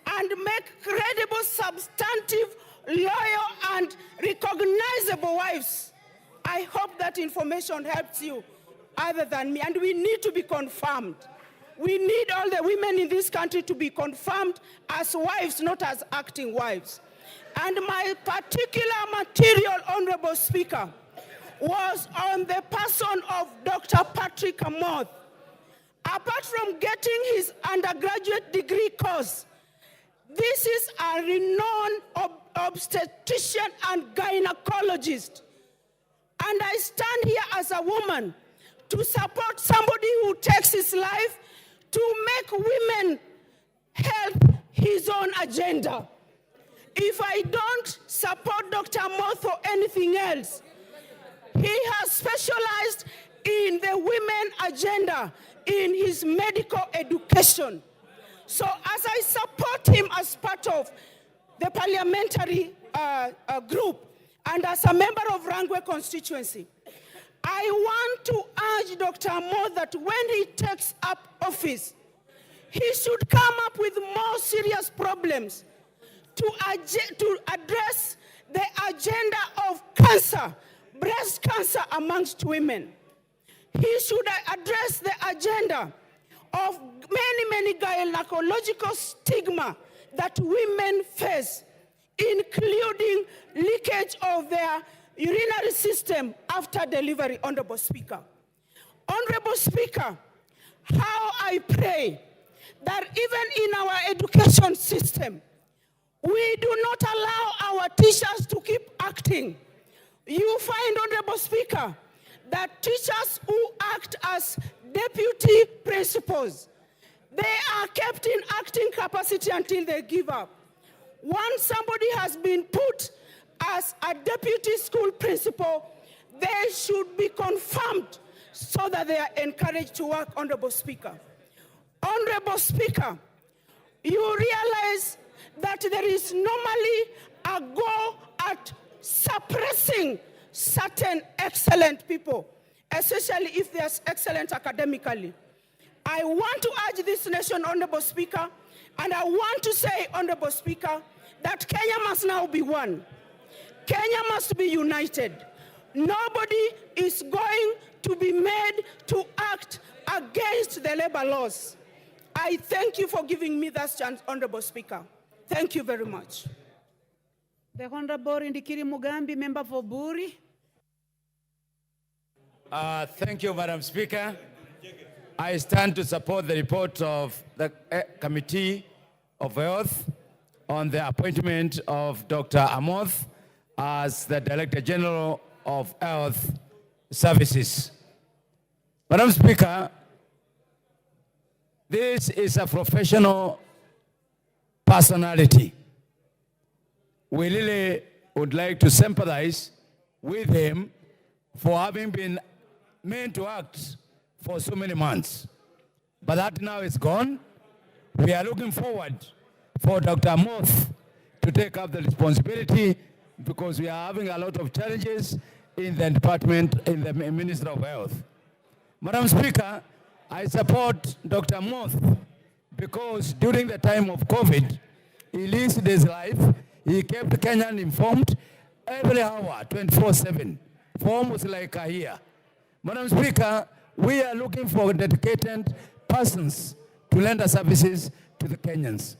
and make credible, substantive, loyal, and recognizable wives. I hope that information helps you other than me. And we need to be confirmed. We need all the women in this country to be confirmed as wives, not as acting wives. And my particular material, Honorable Speaker, was on the person of Dr. Patrick Amoth. Apart from getting his undergraduate degree course, this is a renowned obstetrician and gynecologist. And I stand here as a woman to support somebody who takes his life to make women health his own agenda. If I don't support Dr. Amoth or anything else, he has specialized in the women agenda in his medical education. So as I support him as part of the parliamentary group and as a member of Rangwe constituency, I want to urge Dr. Amoth that when he takes up office, he should come up with more serious problems to address the agenda of cancer, breast cancer amongst women. He should address the agenda of many gynecological stigma that women face, including leakage of their urinary system after delivery, Honorable Speaker. Honorable Speaker, how I pray that even in our education system, we do not allow our teachers to keep acting. You find, Honorable Speaker, that teachers who act as deputy principals, they are kept in acting capacity until they give up. Once somebody has been put as a deputy school principal, they should be confirmed so that they are encouraged to work, Honorable Speaker. Honorable Speaker, you realize that there is normally a goal at suppressing certain excellent people, especially if they are excellent academically. I want to urge this nation, Honorable Speaker, and I want to say, Honorable Speaker, that Kenya must now be one. Kenya must be united. Nobody is going to be made to act against the labor laws. I thank you for giving me that chance, Honorable Speaker. Thank you very much. The Honorable Ndikiri Mugambi, member for Buri. Thank you, Madam Speaker. I stand to support the report of the Committee of Health on the appointment of Dr. Amoth as the Director General of Health Services. Madam Speaker, this is a professional personality. We really would like to sympathize with him for having been meant to act for so many months. But that now is gone. We are looking forward for Dr. Amoth to take up the responsibility because we are having a lot of challenges in the department, in the Ministry of Health. Madam Speaker, I support Dr. Amoth because during the time of COVID, he risked his life. He kept Kenyan informed every hour, 24/7, for almost like a year. Madam Speaker, we are looking for dedicated persons to render services to the Kenyans.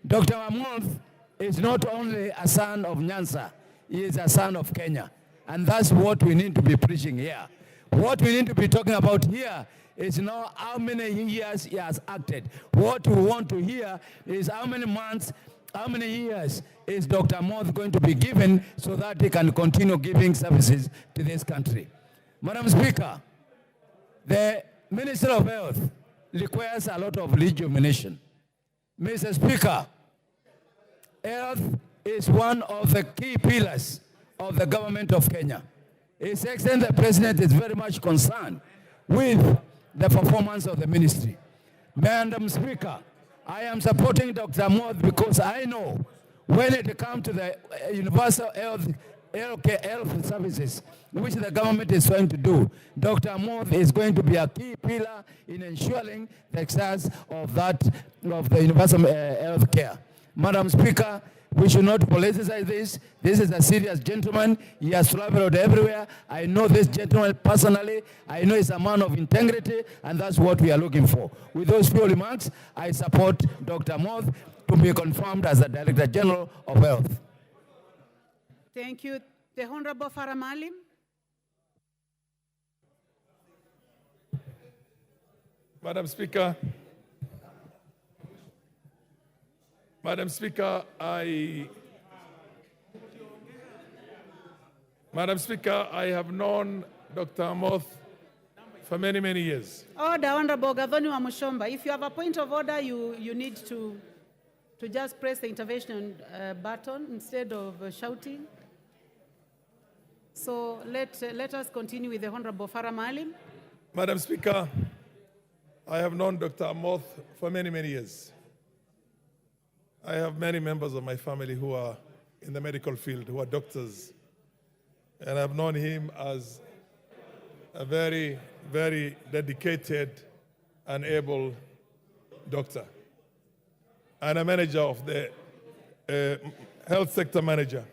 Dr. Amoth is not only a son of Nyanza, he is a son of Kenya. And that's what we need to be preaching here. What we need to be talking about here is not how many years he has acted. What we want to hear is how many months, how many years is Dr. Amoth going to be given so that he can continue giving services to this country. Madam Speaker, the Minister of Health requires a lot of rejuvenation. Mr. Speaker, health is one of the key pillars of the government of Kenya. His Excellency the President is very much concerned with the performance of the ministry. Madam Speaker, I am supporting Dr. Amoth because I know when it comes to the universal health services, which the government is trying to do, Dr. Amoth is going to be a key pillar in ensuring the success of the universal health care. Madam Speaker, we should not politicize this. This is a serious gentleman. He has traveled everywhere. I know this gentleman personally. I know he's a man of integrity, and that's what we are looking for. With those few remarks, I support Dr. Amoth to be confirmed as the Director General of Health. Thank you. The Honorable Farah Maalim. Madam Speaker, I have known Dr. Amoth for many, many years. Order, Honorable Gavoni wa Mushomba. If you have a point of order, you need to just press the intervention button instead of shouting. So let us continue with the Honorable Farah Maalim. Madam Speaker, I have known Dr. Amoth for many, many years. I have many members of my family who are in the medical field, who are doctors. And I've known him as a very, very dedicated and able doctor and a manager of the health sector manager.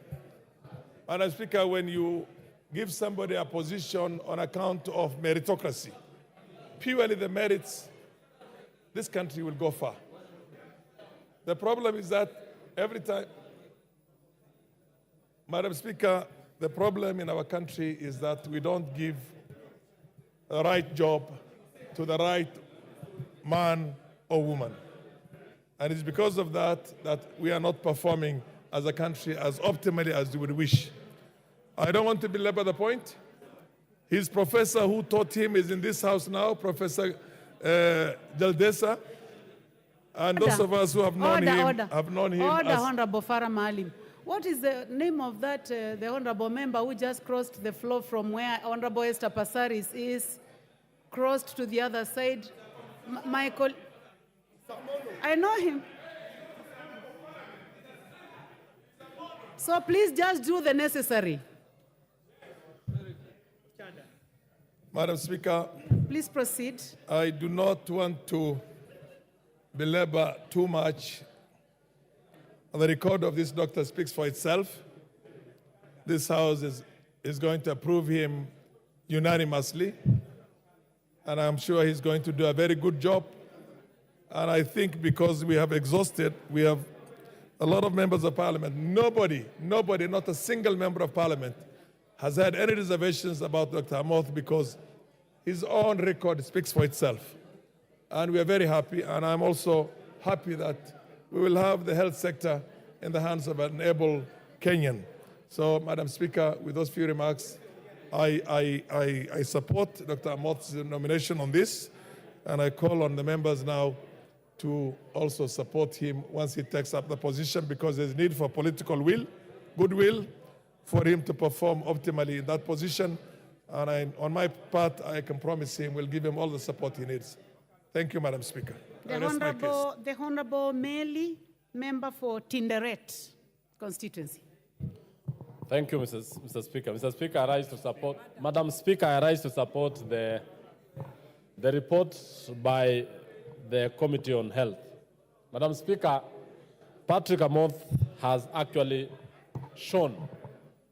Madam Speaker, when you give somebody a position on account of meritocracy, purely the merits, this country will go far. The problem is that every time, Madam Speaker, the problem in our country is that we don't give the right job to the right man or woman. And it's because of that that we are not performing as a country as optimally as we would wish. I don't want to belabor the point. His professor who taught him is in this house now, Professor Jaldesa. And those of us who have known him Order, as... Honorable Farah Maalim. What is the name of that, the Honorable member who just crossed the floor from where Honorable Esther Passaris is, crossed to the other side? Michael, I know him. So please just do the necessary. Madam Speaker, please proceed. I do not want to belabor too much. The record of this doctor speaks for itself. This House is going to approve him unanimously, and I'm sure he's going to do a very good job. And I think because we have exhausted, we have a lot of members of parliament. Nobody, not a single member of parliament has had any reservations about Dr. Amoth because his own record speaks for itself. And we are very happy, and I'm also happy that we will have the health sector in the hands of an able Kenyan. So, Madam Speaker, with those few remarks, I support Dr. Amoth's nomination on this, and I call on the members now to also support him once he takes up the position, because there's need for political will, goodwill, for him to perform optimally in that position. And on my part, I can promise him we'll give him all the support he needs. Thank you, Madam Speaker. The Honorable Meli, member for Tinderet constituency. Thank you, Mr. Speaker. Mr. Speaker, I rise to support. Madam Speaker, I rise to support the report by the Committee on Health. Madam Speaker, Patrick Amoth has actually shown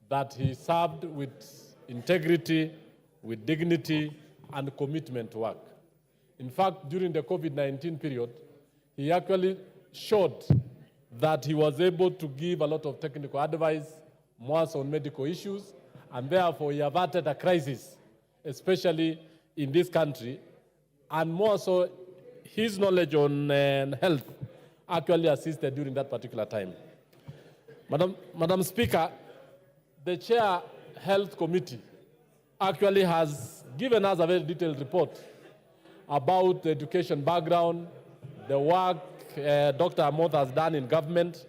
that he served with integrity, with dignity and commitment to work. In fact, during the COVID-19 period, he actually showed that he was able to give a lot of technical advice, more so on medical issues, and therefore he averted a crisis, especially in this country, and more so his knowledge on health actually assisted during that particular time. Madam Speaker, the Chair Health Committee actually has given us a very detailed report about the education background, the work Dr. Amoth has done in government.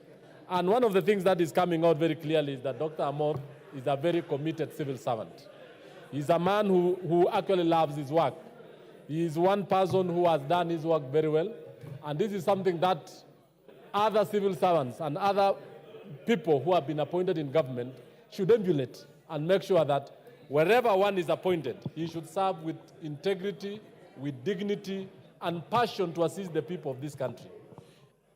And one of the things that is coming out very clearly is that Dr. Amoth is a very committed civil servant. He's a man who actually loves his work. He is one person who has done his work very well. And this is something that other civil servants and other people who have been appointed in government should emulate and make sure that wherever one is appointed, he should serve with integrity, with dignity, and passion to assist the people of this country.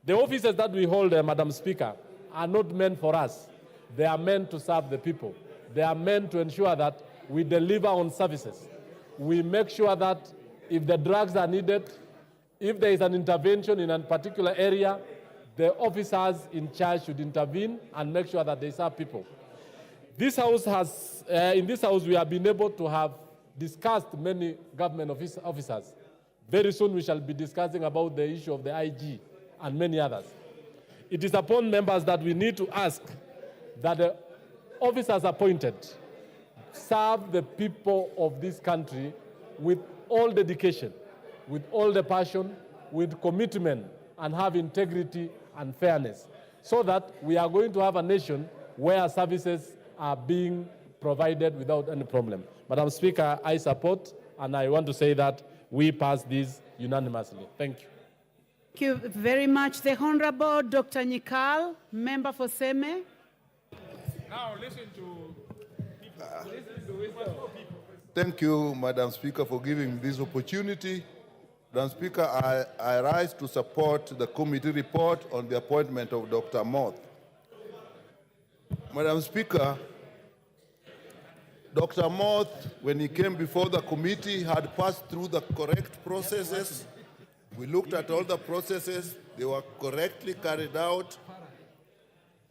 The offices that we hold, Madam Speaker, are not meant for us. They are meant to serve the people. They are meant to ensure that we deliver on services. We make sure that if the drugs are needed, if there is an intervention in a particular area, the officers in charge should intervene and make sure that they serve people. This house has, in this house, we have been able to have discussed many government officers. Very soon we shall be discussing about the issue of the IG and many others. It is upon members that we need to ask that the officers appointed serve the people of this country with all dedication, with all the passion, with commitment, and have integrity and fairness, so that we are going to have a nation where services are being provided without any problem. Madam Speaker, I support, and I want to say that we pass this unanimously. Thank you. Thank you very much. The Honorable Dr. Nyikal, member for Seme. Now listen to Thank you, Madam Speaker, for giving me this opportunity. Madam Speaker, I rise to support the committee report on the appointment of Dr. Amoth. Madam Speaker, Dr. Amoth, when he came before the committee, had passed through the correct processes. We looked at all the processes. They were correctly carried out.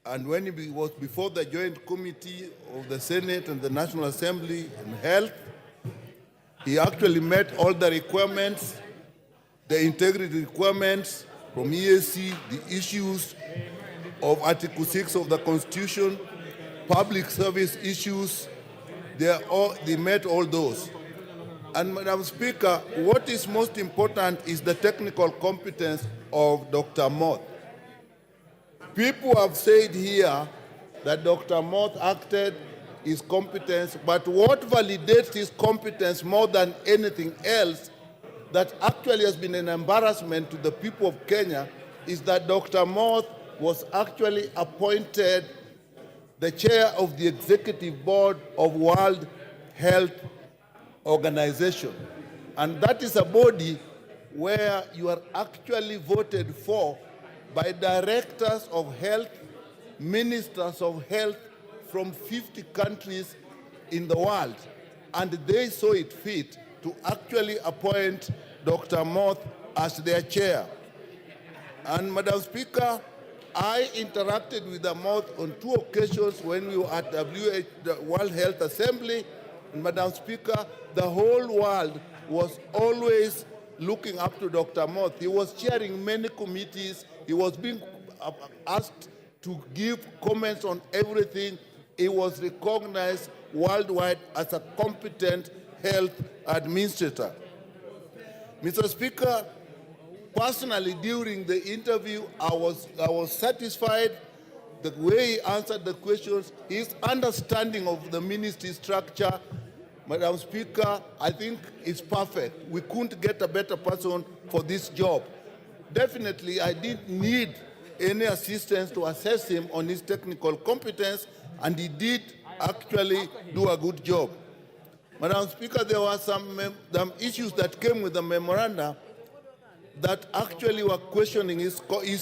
And when he was before the Joint Committee of the Senate and the National Assembly on Health, he actually met all the requirements, the integrity requirements from EAC, the issues of Article 6 of the Constitution, public service issues. They met all those. And Madam Speaker, what is most important is the technical competence of Dr. Amoth. People have said here that Dr. Amoth acted his competence, but what validates his competence more than anything else that actually has been an embarrassment to the people of Kenya is that Dr. Amoth was actually appointed the chair of the executive board of World Health Organization. And that is a body where you are actually voted for by directors of health, ministers of health from 50 countries in the world. And they saw it fit to actually appoint Dr. Amoth as their chair. And Madam Speaker, I interacted with Amoth on 2 occasions when we were at the World Health Assembly. And Madam Speaker, the whole world was always looking up to Dr. Amoth. He was chairing many committees. He was being asked to give comments on everything. He was recognized worldwide as a competent health administrator. Mr. Speaker, personally, during the interview, I was satisfied the way he answered the questions, his understanding of the ministry structure. Madam Speaker, I think is perfect. We couldn't get a better person for this job. Definitely, I didn't need any assistance to assess him on his technical competence, and he did actually do a good job. Madam Speaker, there were some issues that came with the memoranda that actually were questioning his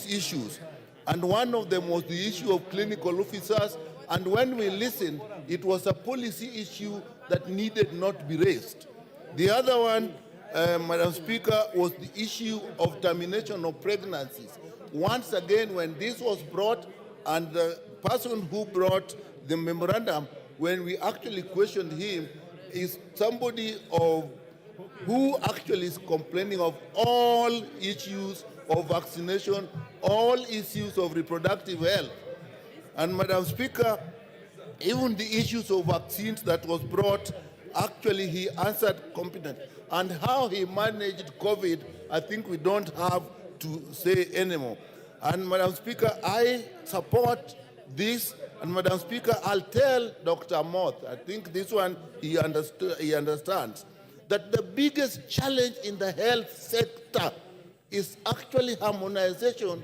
issues. And one of them was the issue of clinical officers. And when we listened, it was a policy issue that needed not be raised. The other one, Madam Speaker, was the issue of termination of pregnancies. Once again, when this was brought, and the person who brought the memorandum, when we actually questioned him, is somebody who actually is complaining of all issues of vaccination, all issues of reproductive health. And Madam Speaker, even the issues of vaccines that was brought, actually he answered competent. And how he managed COVID, I think we don't have to say anymore. And Madam Speaker, I support this. And Madam Speaker, I'll tell Dr. Moth, I think this one he understands, that the biggest challenge in the health sector is actually harmonization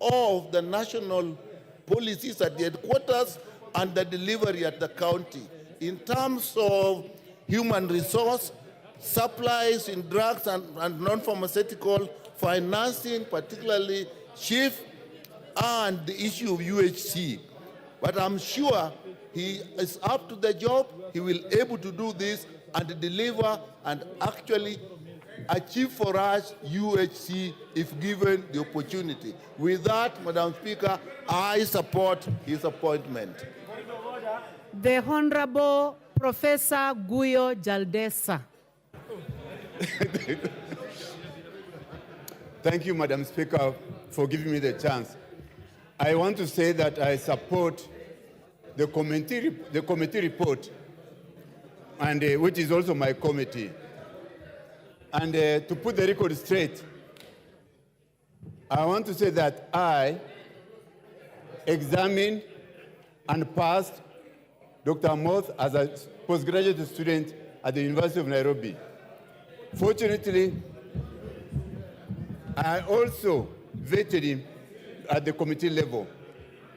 of the national policies at the headquarters and the delivery at the county. In terms of human resource, supplies in drugs and non-pharmaceutical, financing, particularly chief, and the issue of UHC. But I'm sure he is up to the job. He will be able to do this and deliver and actually achieve for us UHC if given the opportunity. With that, Madam Speaker, I support his appointment. The Honorable Professor Guyo Jaldesa. Thank you, Madam Speaker, for giving me the chance. I want to say that I support the committee report, and which is also my committee. And to put the record straight, I want to say that I examined and passed Dr. Moth as a postgraduate student at the University of Nairobi. Fortunately, I also vetted him at the committee level.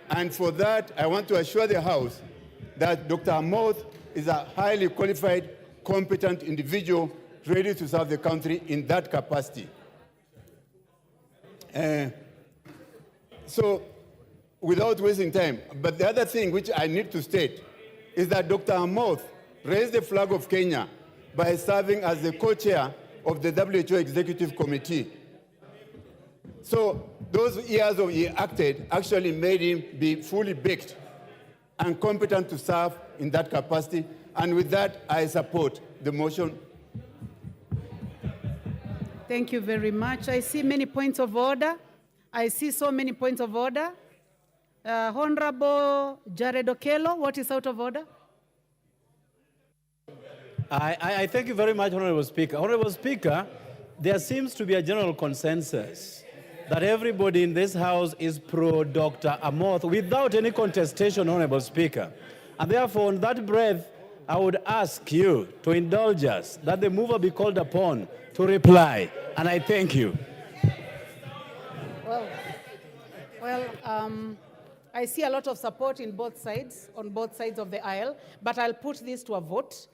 And for that, I want to assure the House that Dr. Moth is a highly qualified, competent individual ready to serve the country in that capacity. So, without wasting time, but the other thing which I need to state is that Dr. Moth raised the flag of Kenya by serving as the co-chair of the WHO Executive Committee. So those years of he acted actually made him be fully baked and competent to serve in that capacity. And with that, I support the motion. Thank you very much. I see many points of order. I see so many points of order. Honorable Jared Okello, what is out of order? I thank you very much, Honorable Speaker. Honorable Speaker, there seems to be a general consensus that everybody in this House is pro-Dr. Amoth without any contestation, Honorable Speaker. And therefore, on that breath, I would ask you to indulge us that the mover be called upon to reply. And I thank you. Well, I see a lot of support in both sides, on both sides of the aisle, but I'll put this to a vote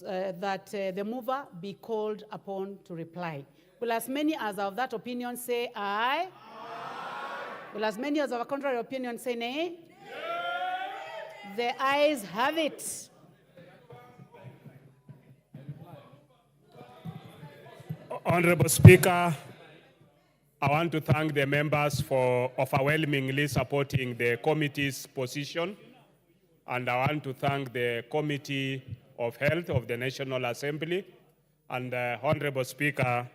that the mover be called upon to reply. Will as many as of that opinion say aye? Aye. Will as many as of a contrary opinion say nay? Nay. The ayes have it. Honorable Speaker, I want to thank the members for overwhelmingly supporting the committee's position, and I want to thank the Committee of Health of the National Assembly. And Honorable Speaker,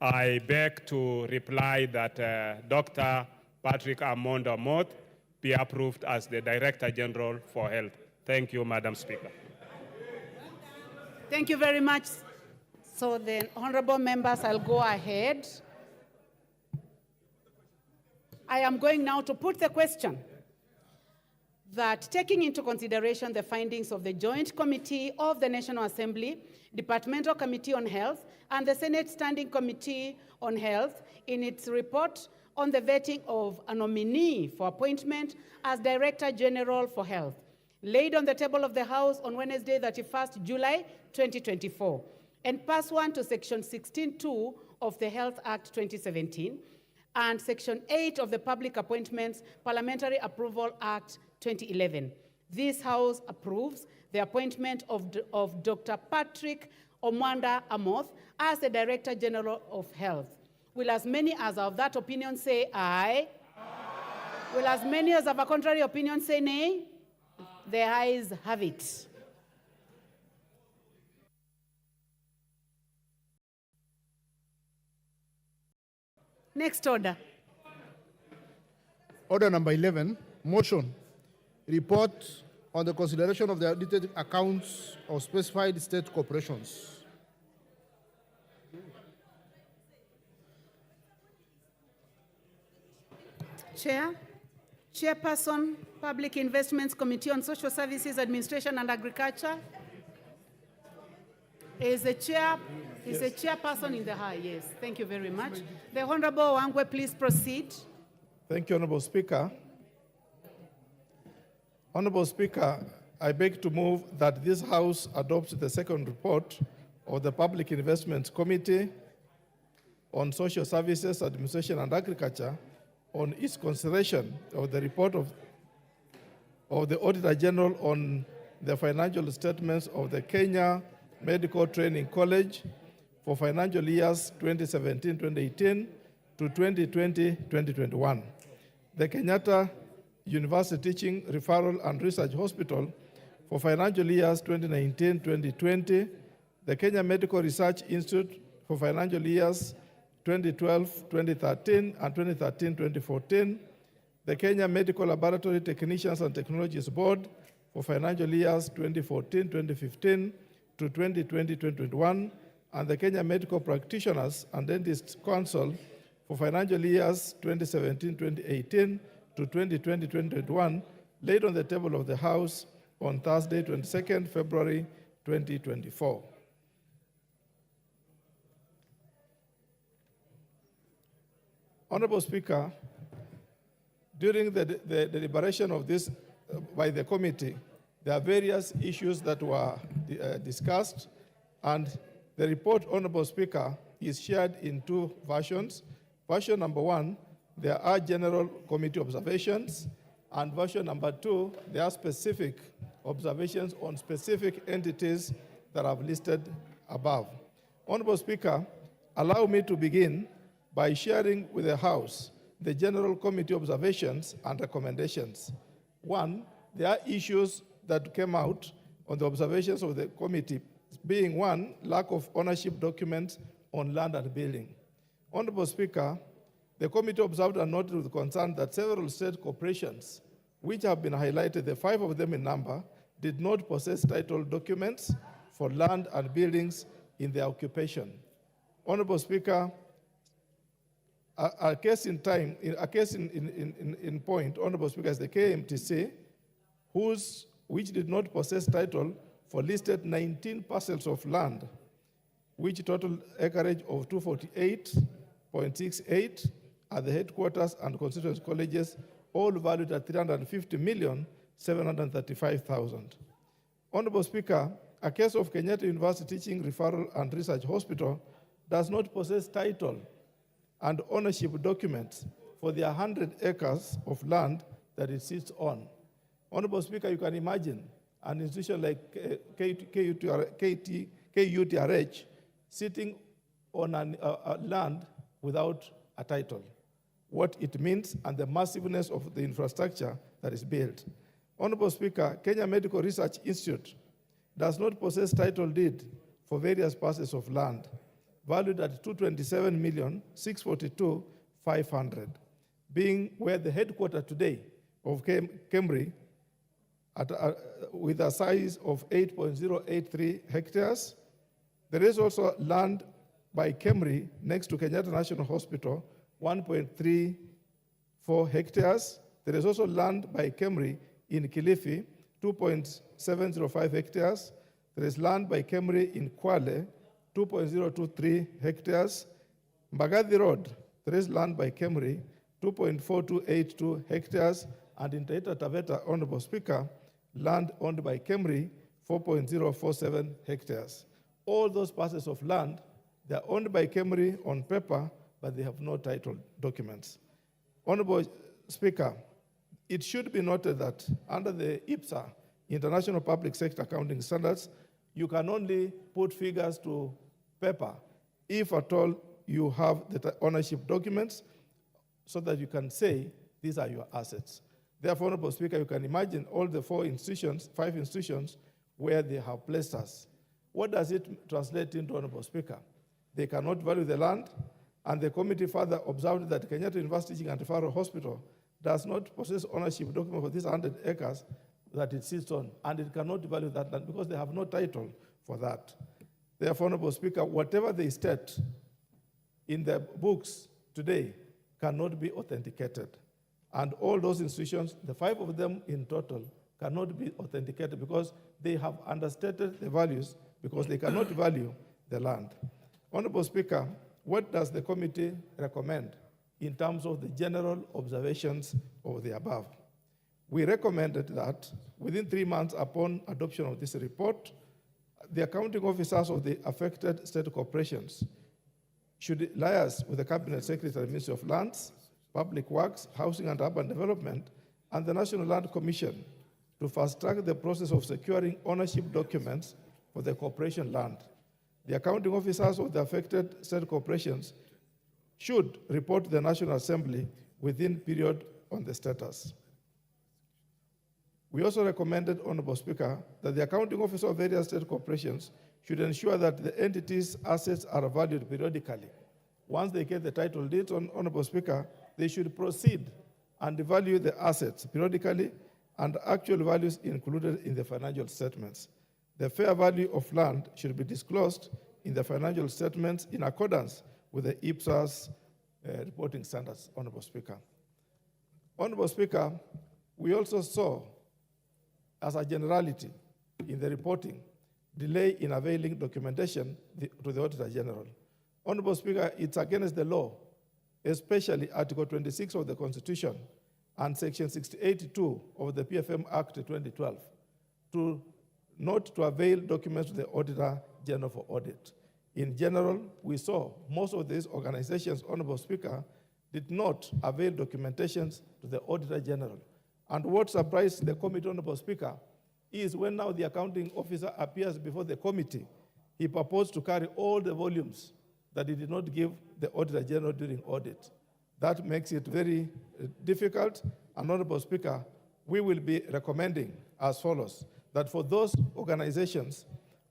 I beg to reply that Dr. Patrick Amondo Amoth be approved as the Director General for Health. Thank you, Madam Speaker. Thank you very much. So then, honorable members, I'll go ahead. I am going now to put the question that taking into consideration the findings of the Joint Committee of the National Assembly, Departmental Committee on Health, and the Senate Standing Committee on Health in its report on the vetting of a nominee for appointment as Director General for Health, laid on the table of the House on Wednesday, 31st July 2024, and pass 1 to Section 16.2 of the Health Act 2017, and Section 8 of the Public Appointments Parliamentary Approval Act 2011. This House approves the appointment of Dr. Patrick Omwanda Amoth as the Director General of Health. Will as many as are of that opinion say aye? Aye. Will as many as have a contrary opinion say nay? The ayes have it. Next order. Order number 11, motion. Report on the consideration of the audited accounts of specified state corporations. Chair, Chairperson, Public Investments Committee on Social Services, Administration and Agriculture. Is a chairperson in the high, yes. Thank you very much. The Honorable Wangwe, please proceed. Thank you, Honorable Speaker. Honorable Speaker, I beg to move that this House adopts the second report of the Public Investments Committee on Social Services, Administration and Agriculture on its consideration of the report of the Auditor General on the financial statements of the Kenya Medical Training College for financial years 2017-2018 to 2020-2021. The Kenyatta University Teaching, Referral and Research Hospital for financial years 2019-2020, the Kenya Medical Research Institute for financial years 2012-2013 and 2013-2014, the Kenya Medical Laboratory Technicians and Technologies Board for financial years 2014-2015 to 2020-2021, and the Kenya Medical Practitioners and Dentists Council for financial years 2017-2018 to 2020-2021, laid on the table of the House on Thursday, 22nd February 2024. Honorable Speaker, during the deliberation of this by the committee, there are various issues that were discussed, and the report, Honorable Speaker, is shared in two versions. Version number 1, there are general committee observations, and version number 2, there are specific observations on specific entities that I've listed above. Honorable Speaker, allow me to begin by sharing with the House the general committee observations and recommendations. 1, there are issues that came out on the observations of the committee, being 1, lack of ownership documents on land and building. Honorable Speaker, the committee observed and noted with concern that several state corporations, which have been highlighted, the 5 of them in number, did not possess title documents for land and buildings in their occupation. Honorable Speaker, a case in point, Honorable Speaker, is the KMTC, which did not possess title for listed 19 parcels of land, which total acreage of 248.68 at the headquarters and constituency colleges, all valued at 350,735,000. Honorable Speaker, a case of Kenyatta University Teaching, Referral and Research Hospital does not possess title and ownership documents for their 100 acres of land that it sits on. Honorable Speaker, you can imagine an institution like KUTRH sitting on a land without a title, what it means and the massiveness of the infrastructure that is built. Honorable Speaker, Kenya Medical Research Institute does not possess title deed for various parcels of land, valued at 227,642,500, being where the headquarters today of KEMRI with a size of 8.083 hectares. There is also land by KEMRI next to Kenyatta National Hospital, 1.34 hectares. There is also land by KEMRI in Kilifi, 2.705 hectares. There is land by KEMRI in Kwale, 2.023 hectares. Mbagathi Road, there is land by KEMRI, 2.4282 hectares. And in Taita Taveta, Honorable Speaker, land owned by KEMRI, 4.047 hectares. All those parcels of land, they are owned by KEMRI on paper, but they have no title documents. Honorable Speaker, it should be noted that under the IPSA, international public sector accounting standards, you can only put figures to paper if at all you have the ownership documents so that you can say these are your assets. Therefore, Honorable Speaker, you can imagine all the 5 institutions where they have placed us. What does it translate into, Honorable Speaker? They cannot value the land, and the committee further observed that Kenyatta University Teaching and Referral Hospital does not possess ownership document for these 100 acres that it sits on, and it cannot value that land because they have no title for that. Therefore, Honorable Speaker, whatever they state in the books today cannot be authenticated. And all those institutions, the 5 of them in total, cannot be authenticated because they have understated the values because they cannot value the land. Honorable Speaker, what does the committee recommend in terms of the general observations of the above? We recommended that within 3 months upon adoption of this report, the accounting officers of the affected state corporations should liaise with the Cabinet Secretary, Ministry of Lands, Public Works, Housing and Urban Development, and the National Land Commission to fast-track the process of securing ownership documents for the corporation land. The accounting officers of the affected state corporations should report to the National Assembly within period on the status. We also recommended, Honorable Speaker, that the accounting officer of various state corporations should ensure that the entity's assets are valued periodically. Once they get the title deeds, Honorable Speaker, they should proceed and value the assets periodically and actual values included in the financial statements. The fair value of land should be disclosed in the financial statements in accordance with the IPSAS reporting standards, Honorable Speaker. Honorable Speaker, we also saw, as a generality in the reporting, delay in availing documentation to the Auditor General. Honorable Speaker, it's against the law, especially Article 26 of the Constitution and Section 68(2) of the PFM Act 2012, not to avail documents to the Auditor General for audit. In general, we saw most of these organizations, Honorable Speaker, did not avail documentations to the Auditor General. And what surprised the committee, Honorable Speaker, is when now the accounting officer appears before the committee, he proposed to carry all the volumes that he did not give the Auditor General during audit. That makes it very difficult. And Honorable Speaker, we will be recommending as follows, that for those organizations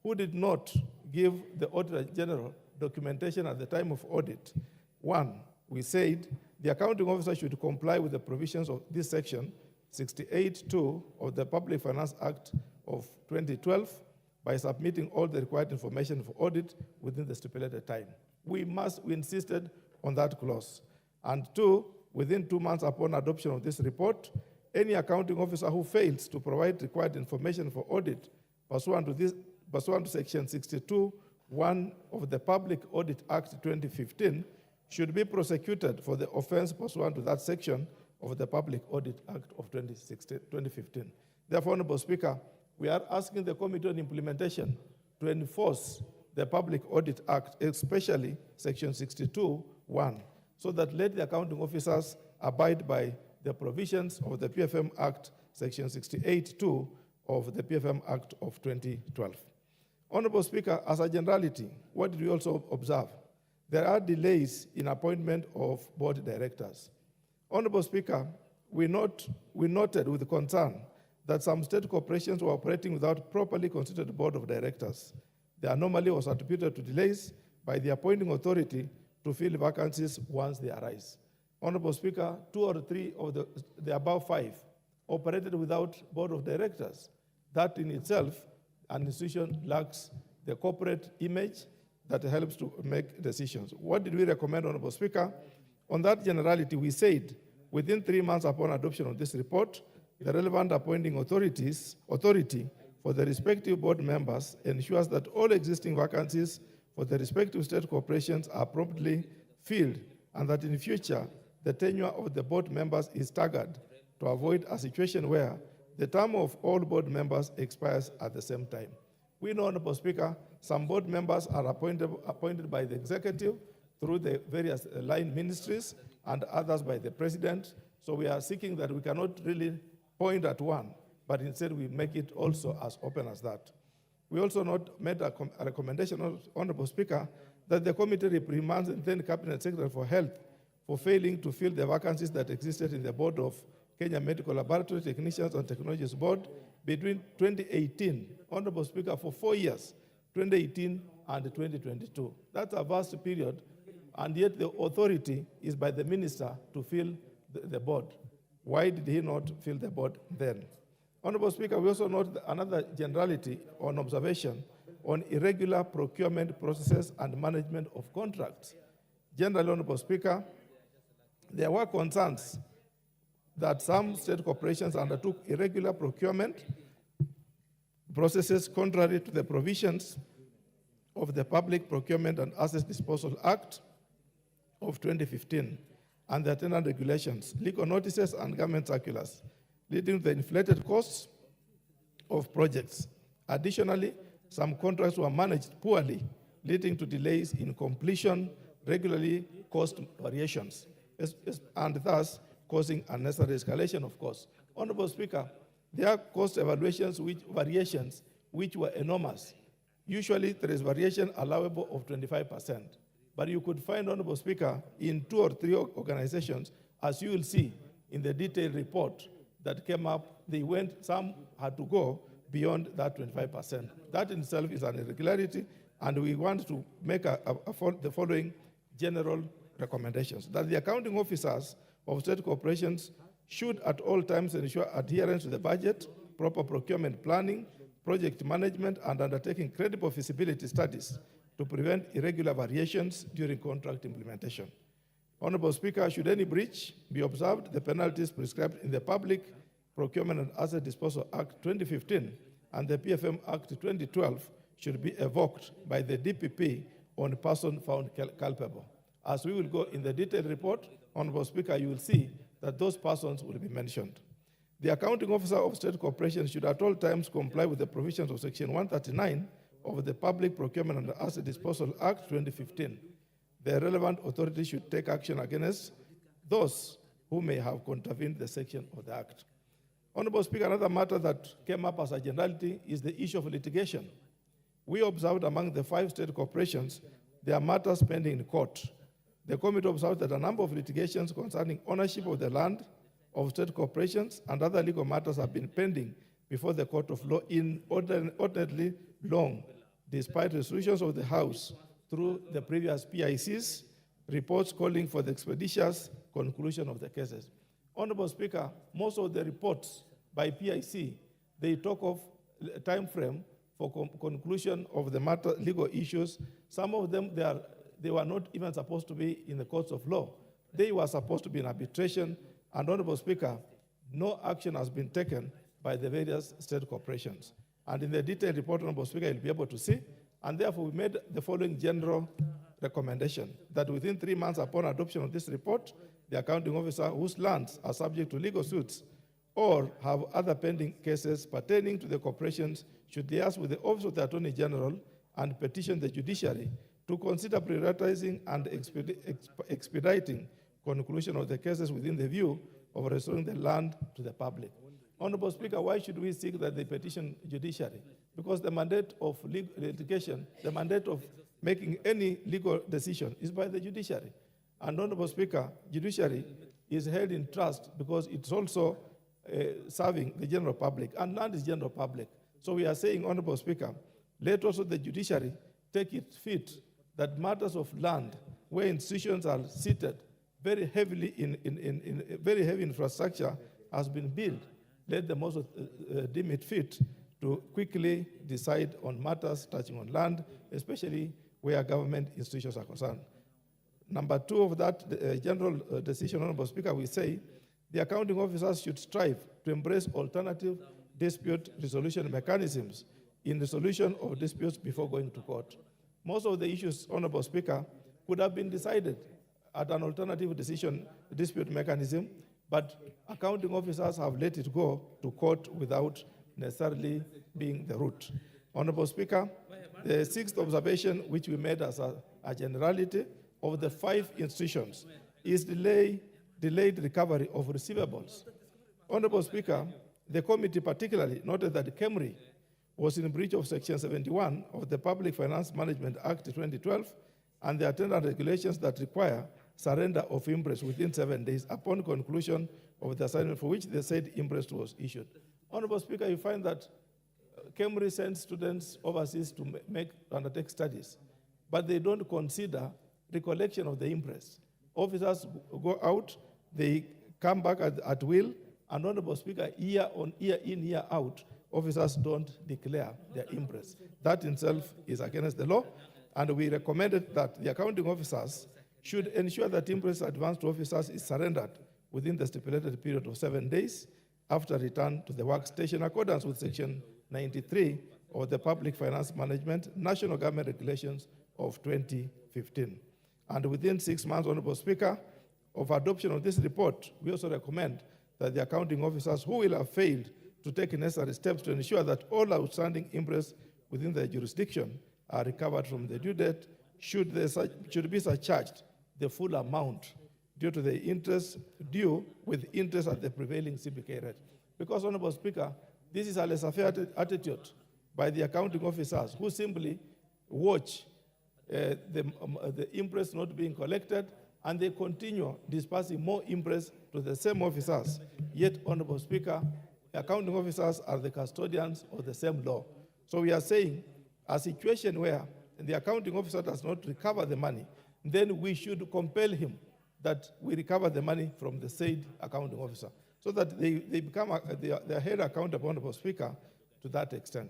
who did not give the Auditor General documentation at the time of audit, 1, we said the accounting officer should comply with the provisions of this section 68(2) of the Public Finance Act of 2012 by submitting all the required information for audit within the stipulated time. We insisted on that clause. And 2, within 2 months upon adoption of this report, any accounting officer who fails to provide required information for audit pursuant to section 62(1) of the Public Audit Act 2015 should be prosecuted for the offense pursuant to that section of the Public Audit Act of 2015. Therefore, Honorable Speaker, we are asking the Committee on Implementation to enforce the Public Audit Act, especially section 62(1), so that let the accounting officers abide by the provisions of the PFM Act, section 68(2) of the PFM Act of 2012. Honorable Speaker, as a generality, what did we also observe? There are delays in appointment of board directors. Honorable Speaker, we noted with concern that some state corporations were operating without properly constituted board of directors. The anomaly was attributed to delays by the appointing authority to fill vacancies once they arise. Honorable Speaker, 2 or 3 of the above 5 operated without board of directors. That in itself, an institution lacks the corporate image that helps to make decisions. What did we recommend, Honorable Speaker? On that generality, we said, within 3 months upon adoption of this report, the relevant appointing authority for the respective board members ensures that all existing vacancies for the respective state corporations are promptly filled, and that in future, the tenure of the board members is staggered to avoid a situation where the term of all board members expires at the same time. We know, Honorable Speaker, some board members are appointed by the executive through the various line ministries and others by the president. So we are seeking that we cannot really point at one. but instead we make it also as open as that. We also made a recommendation, Honorable Speaker, that the committee reprimands the then Cabinet Secretary for Health for failing to fill the vacancies that existed in the board of Kenya Medical Laboratory Technicians and Technologies Board between 2018, Honorable Speaker, for 4 years, 2018 and 2022. That's a vast period, and yet the authority is by the minister to fill the board. Why did he not fill the board then? Honorable Speaker, we also note another generality on observation on irregular procurement processes and management of contracts. Generally, Honorable Speaker, there were concerns that some state corporations undertook irregular procurement processes contrary to the provisions of the Public Procurement and Assets Disposal Act of 2015 and the attendant regulations, legal notices, and government circulars, leading to the inflated costs of projects. Additionally, some contracts were managed poorly, leading to delays in completion, regularly cost variations, and thus causing unnecessary escalation of costs. Honorable Speaker, there are cost variations which were enormous. Usually there is variation allowable of 25%. But you could find, Honorable Speaker, in 2 or 3 organizations, as you will see in the detailed report that came up, some had to go beyond that 25%. That in itself is an irregularity, and we want to make the following general recommendations: that the accounting officers of state corporations should at all times ensure adherence to the budget, proper procurement planning, project management, and undertaking credible feasibility studies to prevent irregular variations during contract implementation. Honorable Speaker, should any breach be observed, the penalties prescribed in the Public Procurement and Asset Disposal Act 2015 and the PFM Act 2012 should be evoked by the DPP on a person found culpable. As we will go in the detailed report, Honorable Speaker, you will see that those persons will be mentioned. The accounting officer of state corporations should at all times comply with the provisions of Section 139 of the Public Procurement and Asset Disposal Act 2015. The relevant authority should take action against those who may have contravened the section of the Act. Honorable Speaker, another matter that came up as a generality is the issue of litigation. We observed among the 5 state corporations, there are matters pending in court. The committee observed that a number of litigations concerning ownership of the land of state corporations and other legal matters have been pending before the court of law inordinately long, despite resolutions of the House through the previous PICs, reports calling for the expeditious conclusion of the cases. Honorable Speaker, most of the reports by PIC, they talk of a time frame for conclusion of the matter, legal issues. Some of them, they were not even supposed to be in the courts of law. They were supposed to be in arbitration. And Honorable Speaker, no action has been taken by the various state corporations. And in the detailed report, Honorable Speaker, you'll be able to see. And therefore, we made the following general recommendation: that within 3 months upon adoption of this report, the accounting officer whose lands are subject to legal suits or have other pending cases pertaining to the corporations should liaise with the Office of the Attorney General and petition the judiciary to consider prioritizing and expediting conclusion of the cases within the view of restoring the land to the public. Honorable Speaker, why should we seek that they petition judiciary? Because the mandate of litigation, the mandate of making any legal decision is by the judiciary. And Honorable Speaker, judiciary is held in trust because it's also serving the general public, and land is general public. So we are saying, Honorable Speaker, let also the judiciary take it fit that matters of land where institutions are seated very heavily in very heavy infrastructure has been built, let them also deem it fit to quickly decide on matters touching on land, especially where government institutions are concerned. Number 2 of that general decision, Honorable Speaker, we say the accounting officers should strive to embrace alternative dispute resolution mechanisms in resolution of disputes before going to court. Most of the issues, Honorable Speaker, could have been decided at an alternative dispute mechanism, but accounting officers have let it go to court without necessarily being the route. Honorable Speaker, the 6th observation which we made as a generality of the 5 institutions is delayed recovery of receivables. Honorable Speaker, The committee particularly noted that KEMRI was in breach of Section 71 of the Public Finance Management Act 2012 and the attendant regulations that require surrender of interest within 7 days upon conclusion of the assignment for which the said interest was issued. Honorable Speaker, you find that KEMRI sends students overseas to undertake studies, but they don't consider recollection of the interest. Officers go out, they come back at will, and Honorable Speaker, year in, year out, officers don't declare their interest. That in itself is against the law, and we recommended that the accounting officers should ensure that interest advanced to officers is surrendered within the stipulated period of 7 days after return to the workstation in accordance with Section 93 of the Public Finance Management National Government Regulations of 2015. And within 6 months, Honorable Speaker, of adoption of this report, we also recommend that the accounting officers who will have failed to take necessary steps to ensure that all outstanding interests within the jurisdiction are recovered from the due date should be surcharged the full amount due to the interest due with interest at the prevailing CBK rate. Because, Honorable Speaker, this is a laissez-faire attitude by the accounting officers who simply watch the interest not being collected, and they continue dispersing more interest to the same officers. Yet, Honorable Speaker, accounting officers are the custodians of the same law. So we are saying a situation where the accounting officer does not recover the money, then we should compel him that we recover the money from the said accounting officer, so that they become the head accountable, Honorable Speaker, to that extent.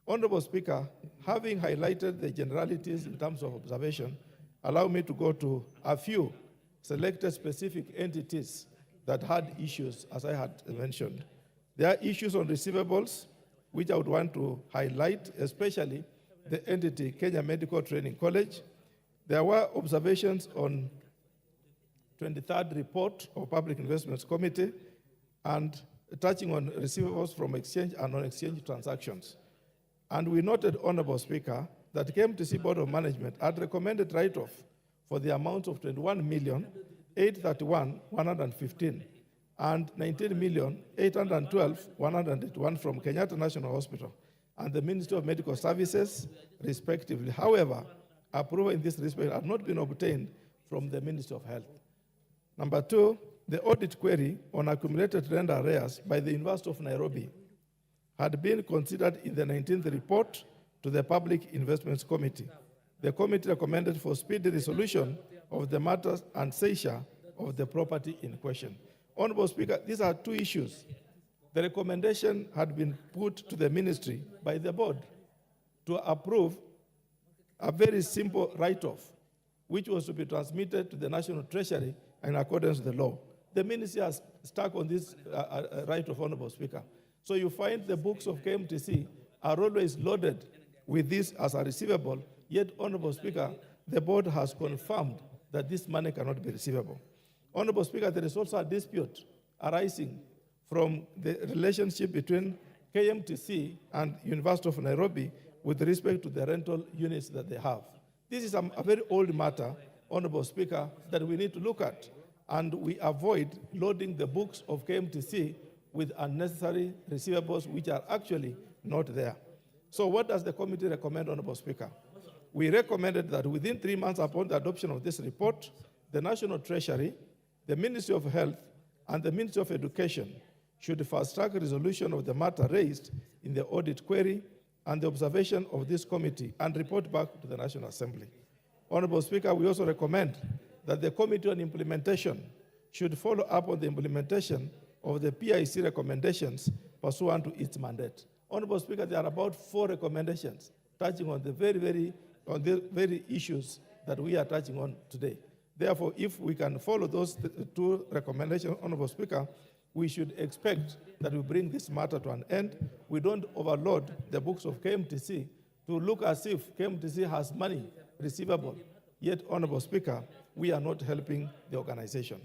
Honorable Speaker, having highlighted the generalities in terms of observation, allow me to go to a few selected specific entities that had issues, as I had mentioned. There are issues on receivables, which I would want to highlight, especially the entity Kenya Medical Training College. There were observations on 23rd report of Public Investments Committee and touching on receivables from exchange and non-exchange transactions. And we noted, Honorable Speaker, that KMTC Board of Management had recommended write-off for the amount of 21,831,115 and 19,812,181 from Kenyatta National Hospital and the Ministry of Medical Services, respectively. However, approval in this respect had not been obtained from the Ministry of Health. Number two, the audit query on accumulated rent arrears by the University of Nairobi had been considered in the 19th report to the Public Investments Committee. The committee recommended for speedy resolution of the matters and seizure of the property in question. Honorable Speaker, these are two issues. The recommendation had been put to the ministry by the board to approve a very simple write-off, which was to be transmitted to the National Treasury in accordance with the law. The ministry has stuck on this write-off, Honorable Speaker. So you find the books of KMTC are always loaded with this as a receivable, yet, Honorable Speaker, the board has confirmed that this money cannot be receivable. Honorable Speaker, there is also a dispute arising from the relationship between KMTC and University of Nairobi with respect to the rental units that they have. This is a very old matter, Honorable Speaker, that we need to look at, and we avoid loading the books of KMTC with unnecessary receivables which are actually not there. So what does the committee recommend, Honorable Speaker? We recommended that within 3 months upon the adoption of this report, the National Treasury, the Ministry of Health, and the Ministry of Education should fast-track resolution of the matter raised in the audit query and the observation of this committee and report back to the National Assembly. Honorable Speaker, we also recommend that the Committee on Implementation should follow up on the implementation of the PIC recommendations pursuant to its mandate. Honorable Speaker, there are about 4 recommendations touching on the very issues that we are touching on today. Therefore, if we can follow those 2 recommendations, Honorable Speaker, we should expect that we bring this matter to an end. We don't overload the books of KMTC to look as if KMTC has money receivable. Yet, Honorable Speaker, we are not helping the organization.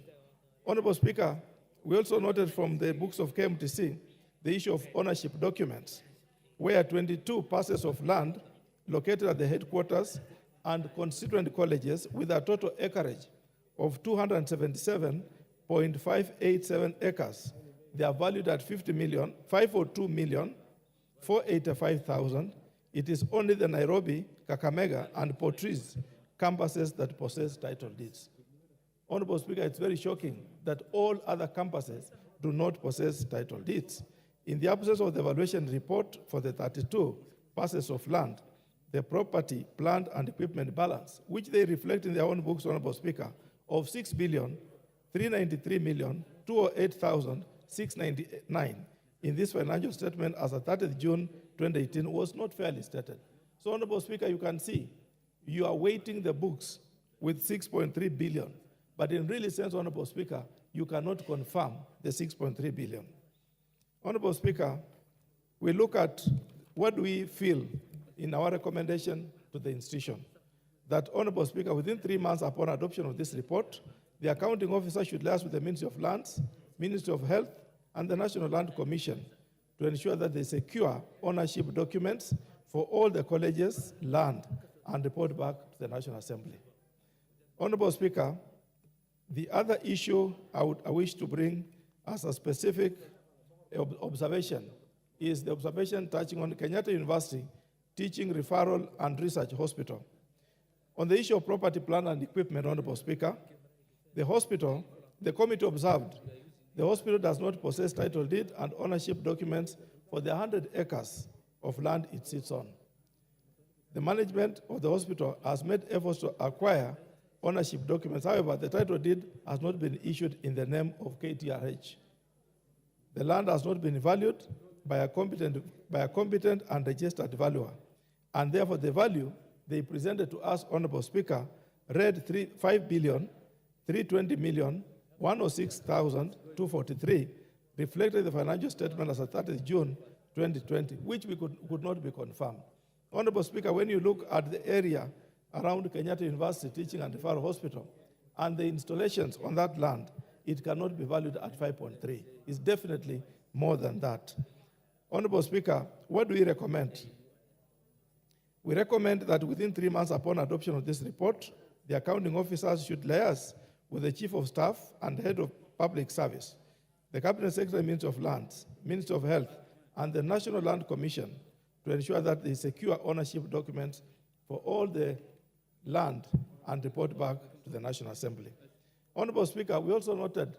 Honorable Speaker, we also noted from the books of KMTC the issue of ownership documents, where 22 parcels of land located at the headquarters and constituent colleges with a total acreage of 277.587 acres. they are valued at 502,485,000. It is only the Nairobi, Kakamega, and Port Reitz campuses that possess title deeds. Honorable Speaker, it's very shocking that all other campuses do not possess title deeds. In the absence of the evaluation report for the 32 parcels of land, the property, plant, and equipment balance, which they reflect in their own books, Honorable Speaker, of 6,393,208,699 in this financial statement as of 30th June 2018 was not fairly stated. So, Honorable Speaker, you can see you are weighting the books with 6.3 billion, but in real sense, Honorable Speaker, you cannot confirm the 6.3 billion. Honorable Speaker, we look at what we feel in our recommendation to the institution, that, Honorable Speaker, within 3 months upon adoption of this report, the accounting officer should liaise with the Ministry of Lands, Ministry of Health, and the National Land Commission to ensure that they secure ownership documents for all the colleges' land and report back to the National Assembly. Honorable Speaker, the other issue I wish to bring as a specific observation is the observation touching on Kenyatta University Teaching, Referral, and Research Hospital. On the issue of property, plant, and equipment, Honorable Speaker, the committee observed the hospital does not possess title deed and ownership documents for the 100 acres of land it sits on. The management of the hospital has made efforts to acquire ownership documents. However, the title deed has not been issued in the name of KTRH. The land has not been valued by a competent and registered valuer, and therefore the value they presented to us, Honorable Speaker, read 5,320,106,243, reflected the financial statement as of 30th June 2020, which we could not be confirmed. Honorable Speaker, when you look at the area around Kenyatta University Teaching and Referral Hospital and the installations on that land, it cannot be valued at 5.3. It's definitely more than that. Honorable Speaker, what do we recommend? We recommend that within 3 months upon adoption of this report, the accounting officers should liaise with the Chief of Staff and Head of Public Service, the Cabinet Secretary, Minister of Lands, Minister of Health, and the National Land Commission to ensure that they secure ownership documents for all the land and report back to the National Assembly. Honorable Speaker, we also noted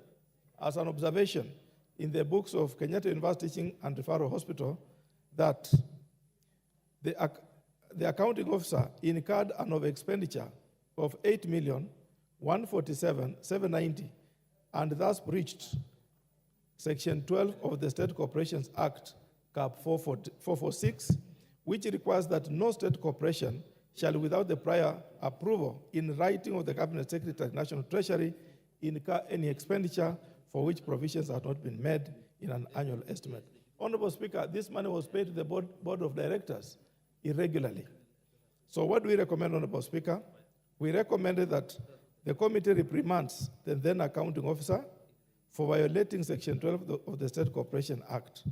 as an observation in the books of Kenyatta University Teaching and Referral Hospital that the accounting officer incurred an over-expenditure of 8,147,790 and thus breached Section 12 of the State Corporations Act, Cap 446, which requires that no state corporation shall, without the prior approval in writing of the Cabinet Secretary, National Treasury, incur any expenditure for which provisions have not been made in an annual estimate. Honorable Speaker, this money was paid to the board of directors irregularly. So what do we recommend, Honorable Speaker? We recommended that the committee reprimands the then accounting officer for violating Section 12 of the State Corporation Act,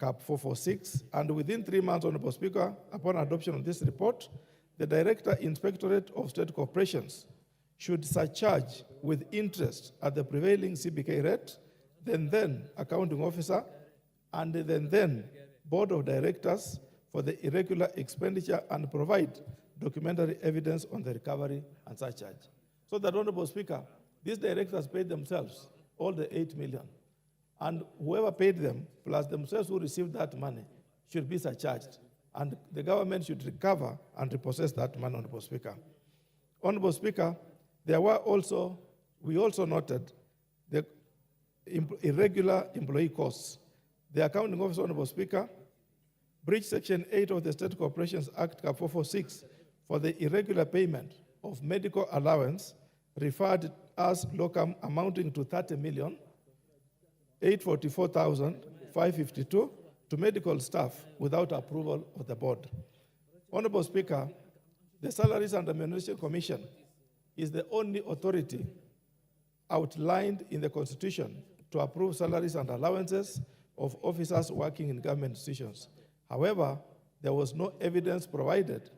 Cap 446, and within 3 months, Honorable Speaker, upon adoption of this report, the Director, Inspectorate of State Corporations should surcharge with interest at the prevailing CBK rate, then accounting officer, and then board of directors for the irregular expenditure and provide documentary evidence on the recovery and surcharge. So that, Honorable Speaker, these directors paid themselves all the 8 million. And whoever paid them, plus themselves who received that money, should be surcharged. And the government should recover and repossess that money, Honorable Speaker. Honorable Speaker, we also noted the irregular employee costs. The accounting officer, Honorable Speaker, breached Section 8 of the State Corporations Act, Cap 446, for the irregular payment of medical allowance referred as locum amounting to 30,844,552 to medical staff without approval of the board. Honorable Speaker, the Salaries and Remuneration Commission is the only authority outlined in the Constitution to approve salaries and allowances of officers working in government institutions. However, there was no evidence provided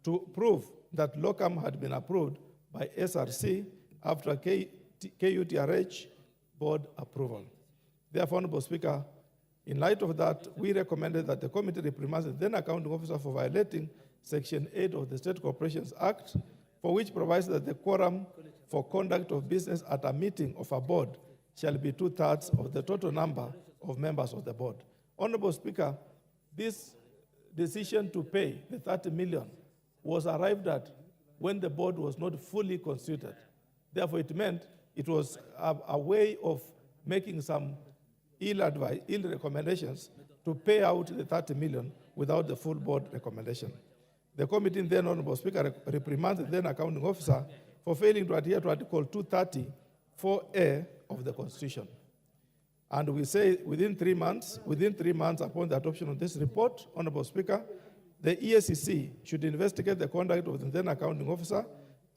to prove that locum had been approved by SRC after KUTRH board approval. Therefore, Honorable Speaker, in light of that, we recommended that the committee reprimands the then accounting officer for violating Section 8 of the State Corporations Act, for which provides that the quorum for conduct of business at a meeting of a board shall be 2/3 of the total number of members of the board. Honorable Speaker, this decision to pay the 30 million was arrived at when the board was not fully constituted. Therefore, it meant it was a way of making some ill recommendations to pay out the 30 million without the full board recommendation. The committee then, Honorable Speaker, reprimands the then accounting officer for failing to adhere to Article 230(4)(a) of the Constitution. And we say within 3 months upon the adoption of this report, Honorable Speaker, the EACC should investigate the conduct of the then accounting officer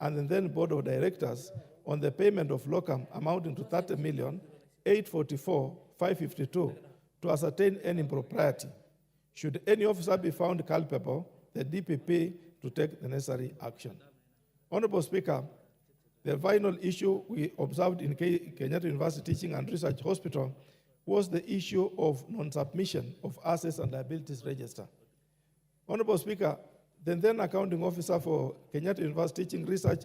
and the then board of directors on the payment of locum amounting to 30,844,552 to ascertain any impropriety. Should any officer be found culpable, the DPP to take the necessary action. Honorable Speaker, the final issue we observed in Kenyatta University Teaching and Research Hospital was the issue of non-submission of assets and liabilities register. Honorable Speaker, the then accounting officer for Kenyatta University Teaching, Research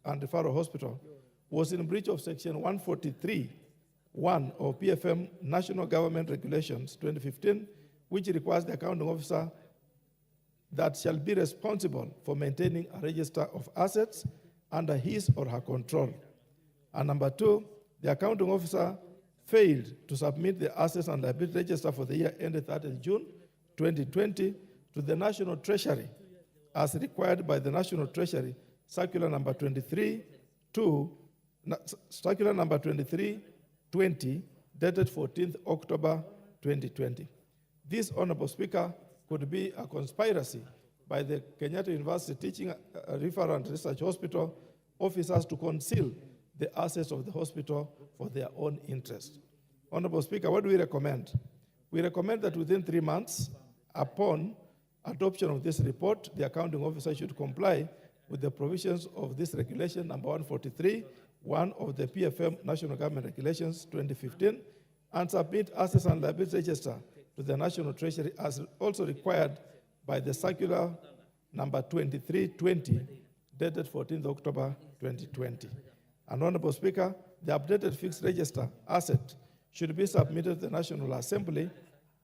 and Referral Hospital was in breach of Section 143(1) of PFM National Government Regulations 2015, which requires the accounting officer that shall be responsible for maintaining a register of assets under his or her control. And number 2, the accounting officer failed to submit the assets and liability register for the year ended 30th June 2020 to the National Treasury as required by the National Treasury Circular number 2320 dated 14th October 2020. This, Honorable Speaker, could be a conspiracy by the Kenyatta University Teaching, Referral and Research Hospital officers to conceal the assets of the hospital for their own interest. Honorable Speaker, what do we recommend? We recommend that within 3 months, upon adoption of this report, the accounting officer should comply with the provisions of this regulation, number 143(1) of the PFM National Government Regulations 2015, and submit assets and liabilities register to the National Treasury as also required by the circular number 2320 dated 14th October 2020. And Honorable Speaker, the updated fixed register asset should be submitted to the National Assembly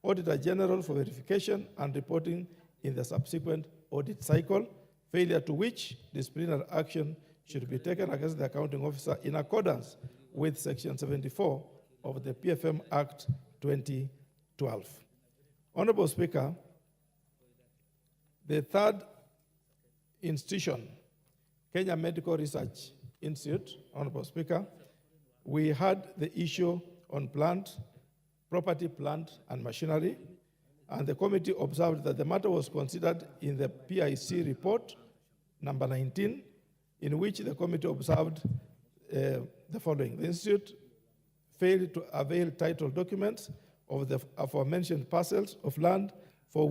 Auditor General for verification and reporting in the subsequent audit cycle, failure to which disciplinary action should be taken against the accounting officer in accordance with Section 74 of the PFM Act 2012. Honorable Speaker, the third institution, Kenya Medical Research Institute, Honorable Speaker, we had the issue on plant, property, plant, and machinery, and the committee observed that the matter was considered in the PIC report, number 19, in which the committee observed the following. The Institute failed to avail title documents of the aforementioned parcels of land for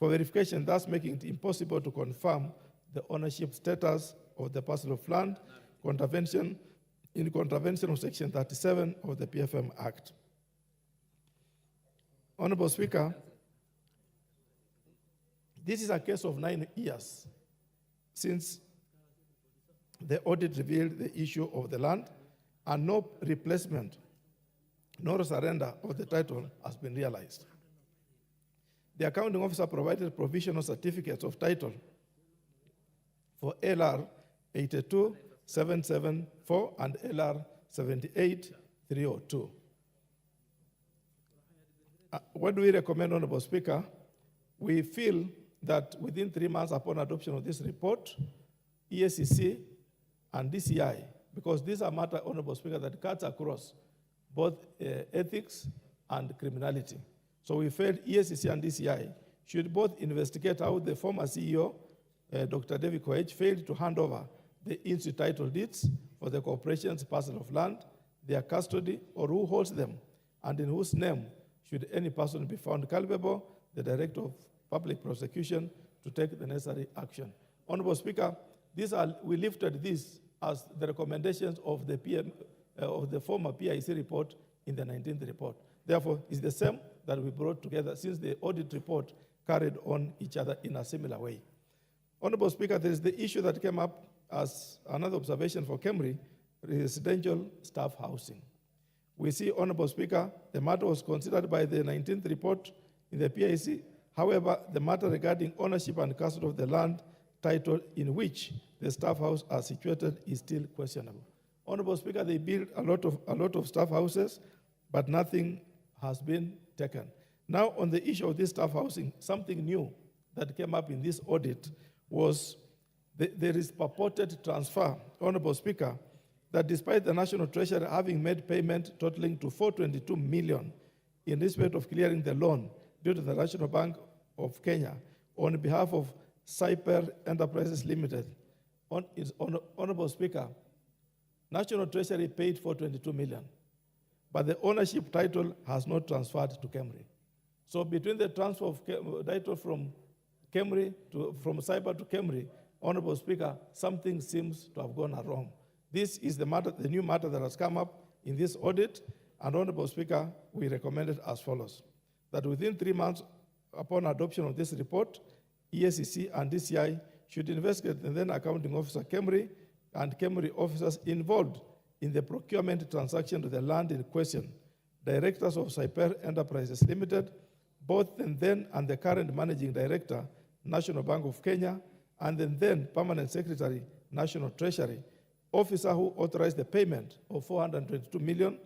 verification, thus making it impossible to confirm the ownership status of the parcel of land in contravention of Section 37 of the PFM Act. Honorable Speaker, this is a case of 9 years since the audit revealed the issue of the land, and no replacement nor surrender of the title has been realized. The accounting officer provided provisional certificates of title for LR 82774 and LR 78302. What do we recommend, Honorable Speaker? We feel that within 3 months upon adoption of this report, EACC and DCI, because these are matters, Honorable Speaker, that cuts across both ethics and criminality. So we felt EACC and DCI should both investigate how the former CEO, Dr. David Koech, failed to hand over the institute title deeds for the corporation's parcel of land, their custody, or who holds them, and in whose name should any person be found culpable, the Director of Public Prosecution to take the necessary action. Honorable Speaker, we lifted this as the recommendations of the former PIC report in the 19th report. Therefore, it's the same that we brought together since the audit report carried on each other in a similar way. Honorable Speaker, there is the issue that came up as another observation for Kemri, residential staff housing. We see, Honorable Speaker, the matter was considered by the 19th report in the PIC. However, the matter regarding ownership and custody of the land title in which the staff house are situated is still questionable. Honorable Speaker, they built a lot of staff houses, but nothing has been taken. Now, on the issue of this staff housing, something new that came up in this audit was there is purported transfer, Honorable Speaker, that despite the National Treasury having made payment totaling to 422 million in respect of clearing the loan due to the National Bank of Kenya on behalf of Cyper Enterprises Limited, Honorable Speaker, National Treasury paid 422 million, but the ownership title has not transferred to Kemri. So between the transfer of title from Cyber to Kemri, Honorable Speaker, something seems to have gone wrong. This is the new matter that has come up in this audit, and Honorable Speaker, we recommended as follows, that within 3 months upon adoption of this report, ESCC and DCI should investigate the then accounting officer Kemri and Kemri officers involved in the procurement transaction to the land in question, directors of Cyper Enterprises Limited, both the then and the current managing director, National Bank of Kenya, and the then permanent secretary, National Treasury, officer who authorized the payment of 422 million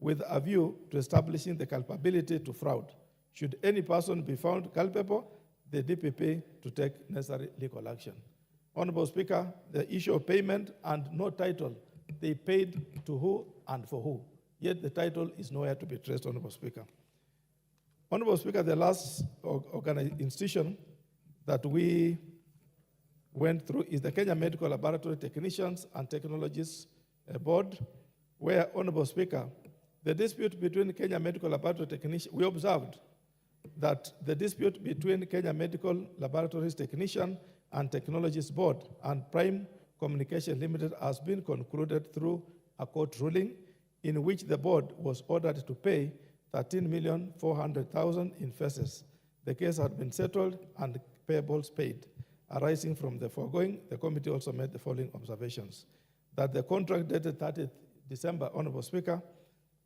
with a view to establishing the culpability to fraud. Should any person be found culpable, the DPP to take necessary legal action. Honorable Speaker, the issue of payment and no title, they paid to who and for who, yet the title is nowhere to be traced, Honorable Speaker. Honorable Speaker, the last institution that we went through is the Kenya Medical Laboratory Technicians and Technologists Board, where, Honorable Speaker, the dispute between Kenya Medical Laboratory Technicians, we observed that the dispute between Kenya Medical Laboratories Technician and Technologists Board and Prime Communication Limited has been concluded through a court ruling in which the board was ordered to pay 13,400,000 in fees. The case had been settled and payables paid. Arising from the foregoing, the committee also made the following observations: that the contract dated 30th December, Honorable Speaker,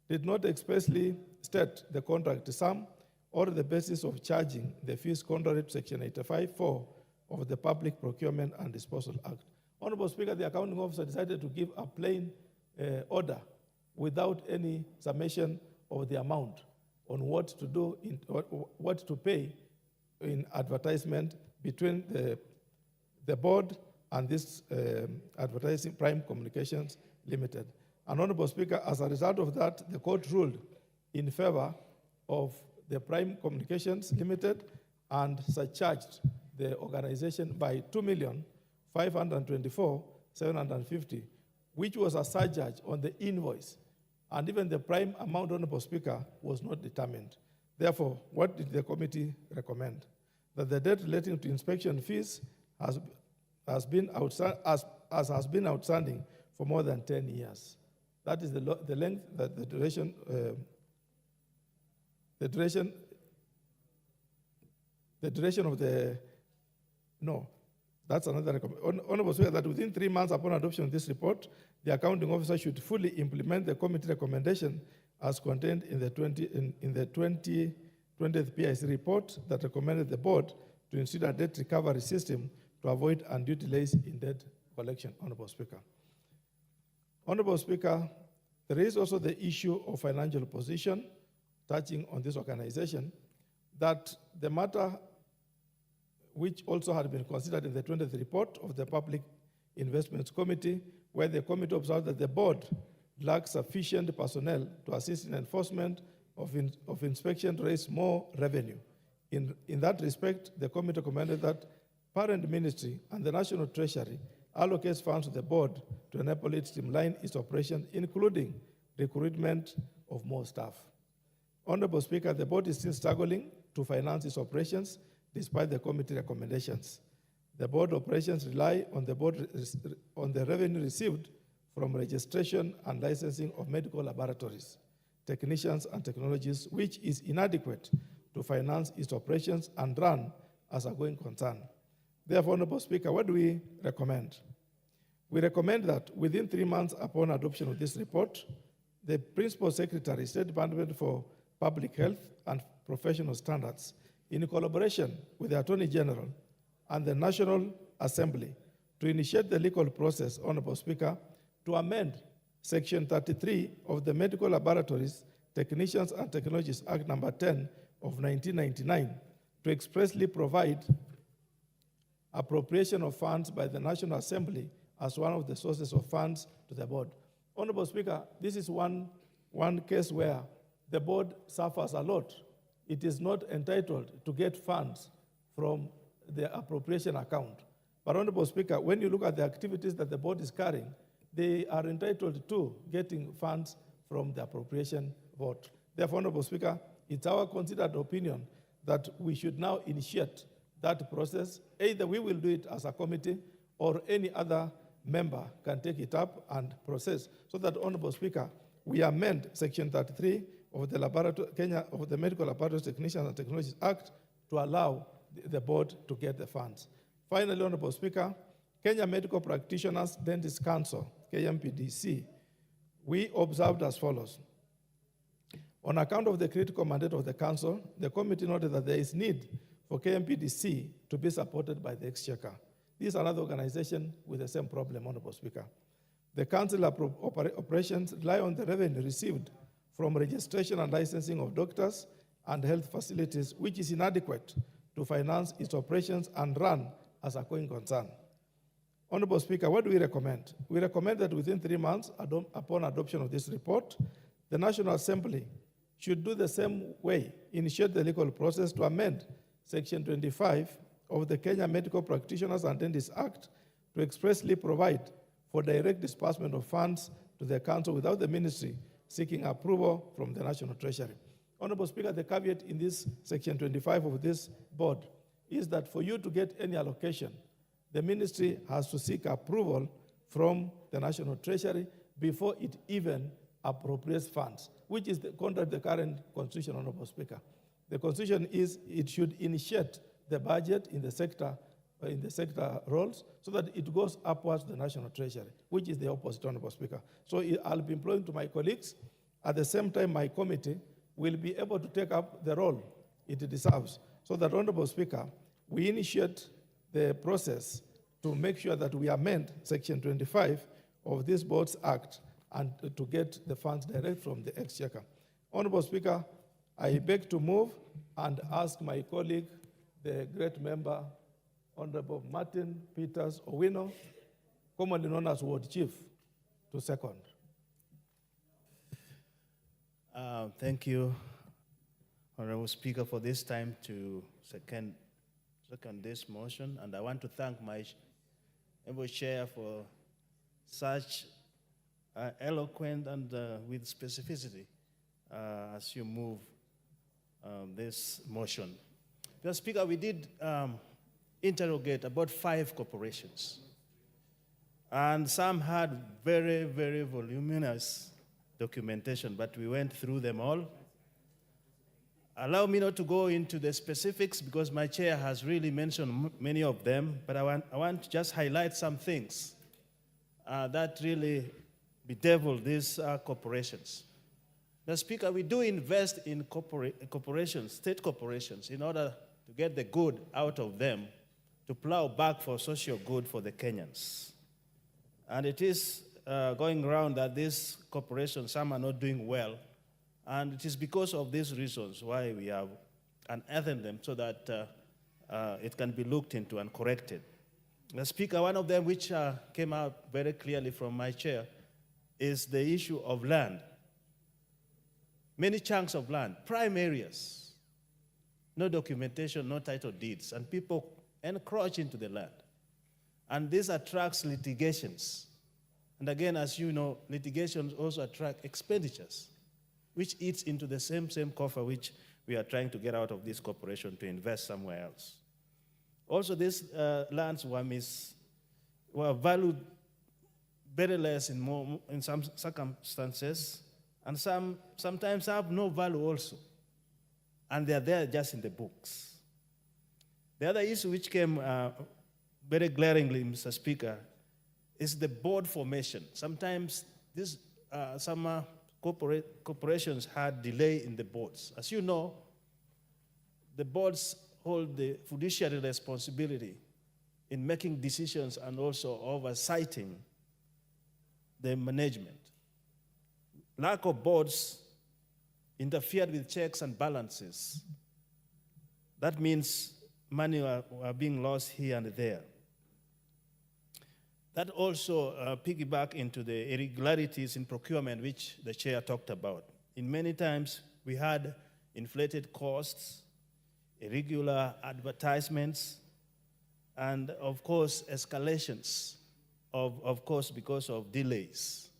did not expressly state the contract sum or the basis of charging the fees contrary to Section 85(4) of the Public Procurement and Disposal Act. Honorable Speaker, the accounting officer decided to give a plain order without any summation of the amount on what to do, what to pay in advertisement between the board and this advertising Prime Communications Limited. And Honorable Speaker, as a result of that, the court ruled in favor of the Prime Communications Limited and surcharged the organization by 2,524,750, which was a surcharge on the invoice. And even the prime amount, Honorable Speaker, was not determined. Therefore, what did the committee recommend? That the debt relating to inspection fees has been outstanding for more than 10 years. That is the length, the duration of the, no, that's another recommendation. Honorable Speaker, that within 3 months upon adoption of this report, the accounting officer should fully implement the committee recommendation as contained in the 20th PIC report that recommended the board to institute a debt recovery system to avoid undue delays in debt collection, Honorable Speaker. Honorable Speaker, there is also the issue of financial position touching on this organization, that the matter which also had been considered in the 20th report of the Public Investments Committee, where the committee observed that the board lacks sufficient personnel to assist in enforcement of inspection to raise more revenue. In that respect, the committee recommended that parent ministry and the National Treasury allocates funds to the board to enable it to streamline its operation, including recruitment of more staff. Honorable Speaker, the board is still struggling to finance its operations despite the committee recommendations. The board operations rely on the revenue received from registration and licensing of medical laboratories. technicians, and technologies, which is inadequate to finance its operations and run as a going concern. Therefore, Honorable Speaker, what do we recommend? We recommend that within 3 months upon adoption of this report, the Principal Secretary, State Department for Public Health and Professional Standards, in collaboration with the Attorney General and the National Assembly, to initiate the legal process, Honorable Speaker, to amend Section 33 of the Medical Laboratories, Technicians and Technologies Act number 10 of 1999 to expressly provide appropriation of funds by the National Assembly as one of the sources of funds to the board. Honorable Speaker, this is one case where the board suffers a lot. It is not entitled to get funds from the appropriation account. But Honorable Speaker, when you look at the activities that the board is carrying, they are entitled to getting funds from the appropriation vote. Therefore, Honorable Speaker, it's our considered opinion that we should now initiate that process. Either we will do it as a committee or any other member can take it up and process, so that, Honorable Speaker, we amend Section 33 of the Medical Laboratories, Technicians and Technologies Act to allow the board to get the funds. Finally, Honorable Speaker, Kenya Medical Practitioners Dentist Council, KMPDC, we observed as follows. On account of the critical mandate of the Council, the committee noted that there is need for KMPDC to be supported by the Exchequer. This is another organization with the same problem, Honorable Speaker. The Council operations rely on the revenue received from registration and licensing of doctors and health facilities, which is inadequate to finance its operations and run as a going concern. Honorable Speaker, what do we recommend? We recommend that within 3 months upon adoption of this report, the National Assembly should do the same way, initiate the legal process to amend Section 25 of the Kenya Medical Practitioners and Dentists Act to expressly provide for direct disbursement of funds to the Council without the Ministry seeking approval from the National Treasury. Honorable Speaker, the caveat in this Section 25 of this board is that for you to get any allocation, the Ministry has to seek approval from the National Treasury before it even appropriates funds, which is contrary to the current Constitution, Honorable Speaker. The Constitution is it should initiate the budget in the sector roles so that it goes upwards to the National Treasury, which is the opposite, Honorable Speaker. So I'll be employing to my colleagues. At the same time, my committee will be able to take up the role it deserves so that, Honorable Speaker, we initiate the process to make sure that we amend Section 25 of this Board's Act and to get the funds direct from the Exchequer. Honorable Speaker, I beg to move and ask my colleague, the great member, Honorable Martin Peters Owino, commonly known as Ward Chief, to second. Thank you, Honorable Speaker, for this time to second this motion. And I want to thank my able chair for such eloquent and with specificity as you move this motion. Mr. Speaker, we did interrogate about 5 corporations, and some had very, very voluminous documentation, but we went through them all. Allow me not to go into the specifics because my chair has really mentioned many of them, but I want to just highlight some things that really bedevil these corporations. Mr. Speaker, we do invest in corporations, state corporations, in order to get the good out of them, to plow back for social good for the Kenyans. And it is going around that these corporations, some are not doing well, and it is because of these reasons why we have unearthed them so that it can be looked into and corrected. Mr. Speaker, one of them which came out very clearly from my chair is the issue of land. Many chunks of land, prime areas, no documentation, no title deeds, and people encroach into the land. And this attracts litigations. And again, as you know, litigations also attract expenditures, which eats into the same coffer which we are trying to get out of this corporation to invest somewhere else. Also, these lands were valued very less in some circumstances And sometimes have no value also. And they are there just in the books. The other issue which came very glaringly, Mr. Speaker, is the board formation. Sometimes some corporations had delay in the boards. As you know, the boards hold the fiduciary responsibility in making decisions and also oversighting the management. Lack of boards interfered with checks and balances. That means money are being lost here and there. That also piggyback into the irregularities in procurement, which the chair talked about. In many times, we had inflated costs, irregular advertisements, and of course, escalations of course because of delays.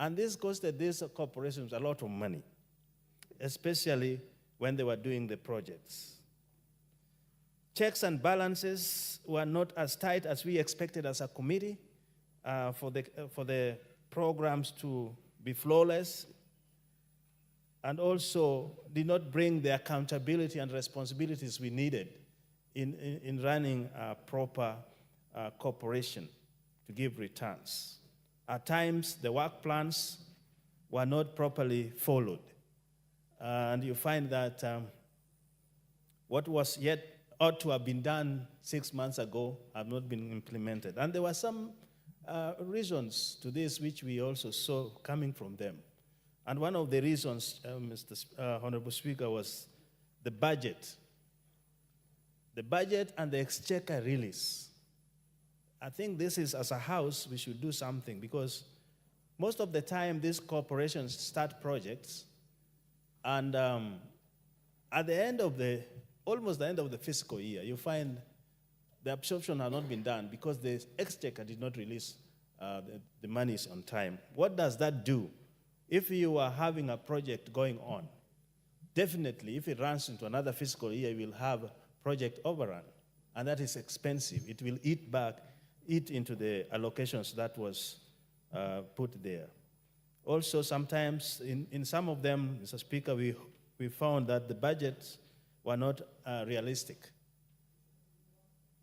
And this costed these corporations a lot of money, especially when they were doing the projects. Checks and balances were not as tight as we expected as a committee for the programs to be flawless, and also did not bring the accountability and responsibilities we needed in running a proper corporation to give returns. At times, the work plans were not properly followed. And you find that what was yet ought to have been done 6 months ago have not been implemented. And there were some reasons to this which we also saw coming from them. And one of the reasons, Mr. Honorable Speaker, was the budget. The budget and the exchequer release. I think this is, as a house, we should do something, because most of the time these corporations start projects, and at the end of almost the end of the fiscal year, you find the absorption has not been done because the exchequer did not release the monies on time. What does that do? If you are having a project going on, definitely if it runs into another fiscal year, you will have project overrun, and that is expensive. It will eat into the allocations that was put there. Also, sometimes in some of them, Mr. Speaker, we found that the budgets were not realistic.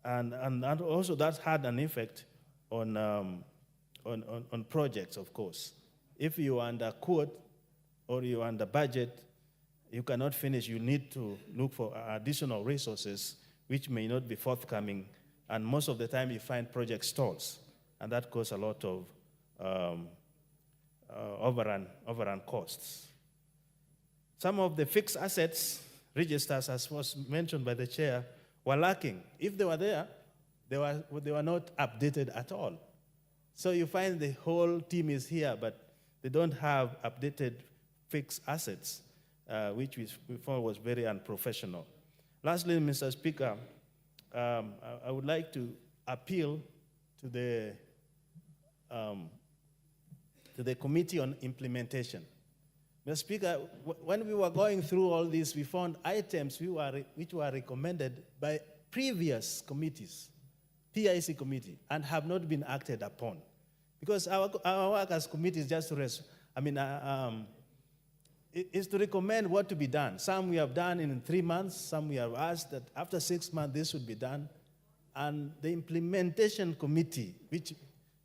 And also that had an effect on projects, of course. If you are under quote or you are under budget, you cannot finish. You need to look for additional resources which may not be forthcoming. And most of the time you find project stalls, and that causes a lot of overrun costs. Some of the fixed assets registers, as was mentioned by the chair, were lacking. If they were there, they were not updated at all. So you find the whole team is here, but they don't have updated fixed assets, which we found was very unprofessional. Lastly, Mr. Speaker, I would like to appeal to the Committee on Implementation. Mr. Speaker, when we were going through all this, we found items which were recommended by previous committees, PIC committee, and have not been acted upon. Because our work as committee is just is to recommend what to be done. Some we have done in 3 months, some we have asked that after 6 months this should be done. And the implementation committee, which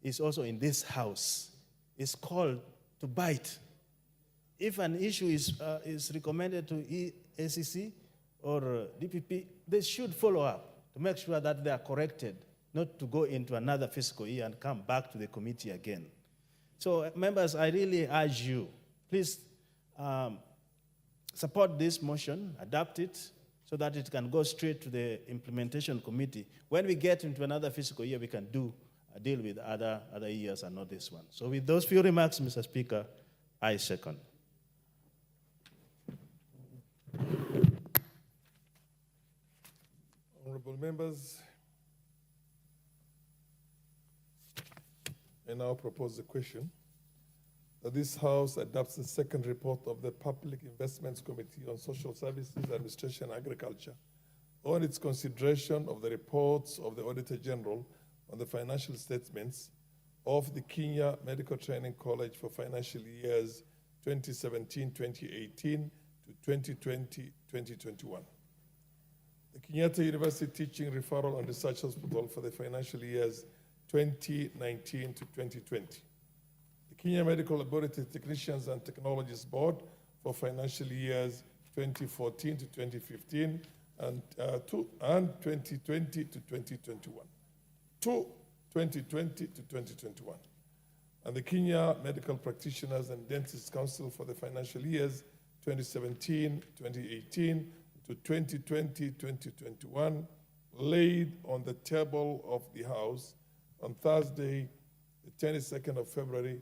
is also in this house, is called to bite. If an issue is recommended to ACC or DPP, they should follow up to make sure that they are corrected, not to go into another fiscal year and come back to the committee again. So members, I really urge you, please support this motion, adopt it, so that it can go straight to the implementation committee. When we get into another fiscal year, we can deal with other years and not this one. So with those few remarks, Mr. Speaker, I second. Honorable members, I now propose the question that this House adopts the second report of the Public Investments Committee on Social Services, Administration, and Agriculture on its consideration of the reports of the Auditor General on the financial statements of the Kenya Medical Training College for financial years 2017-2018 to 2020-2021. The Kenyatta University Teaching Referral and Research Hospital for the financial years 2019 to 2020. The Kenya Medical Laboratory Technicians and Technologists Board for financial years 2014 to 2015 and 2020 to 2021. 2020 to 2021. And the Kenya Medical Practitioners and Dentists Council for the financial years 2017, 2018 to 2020, 2021, laid on the table of the House on Thursday, the 22nd of February,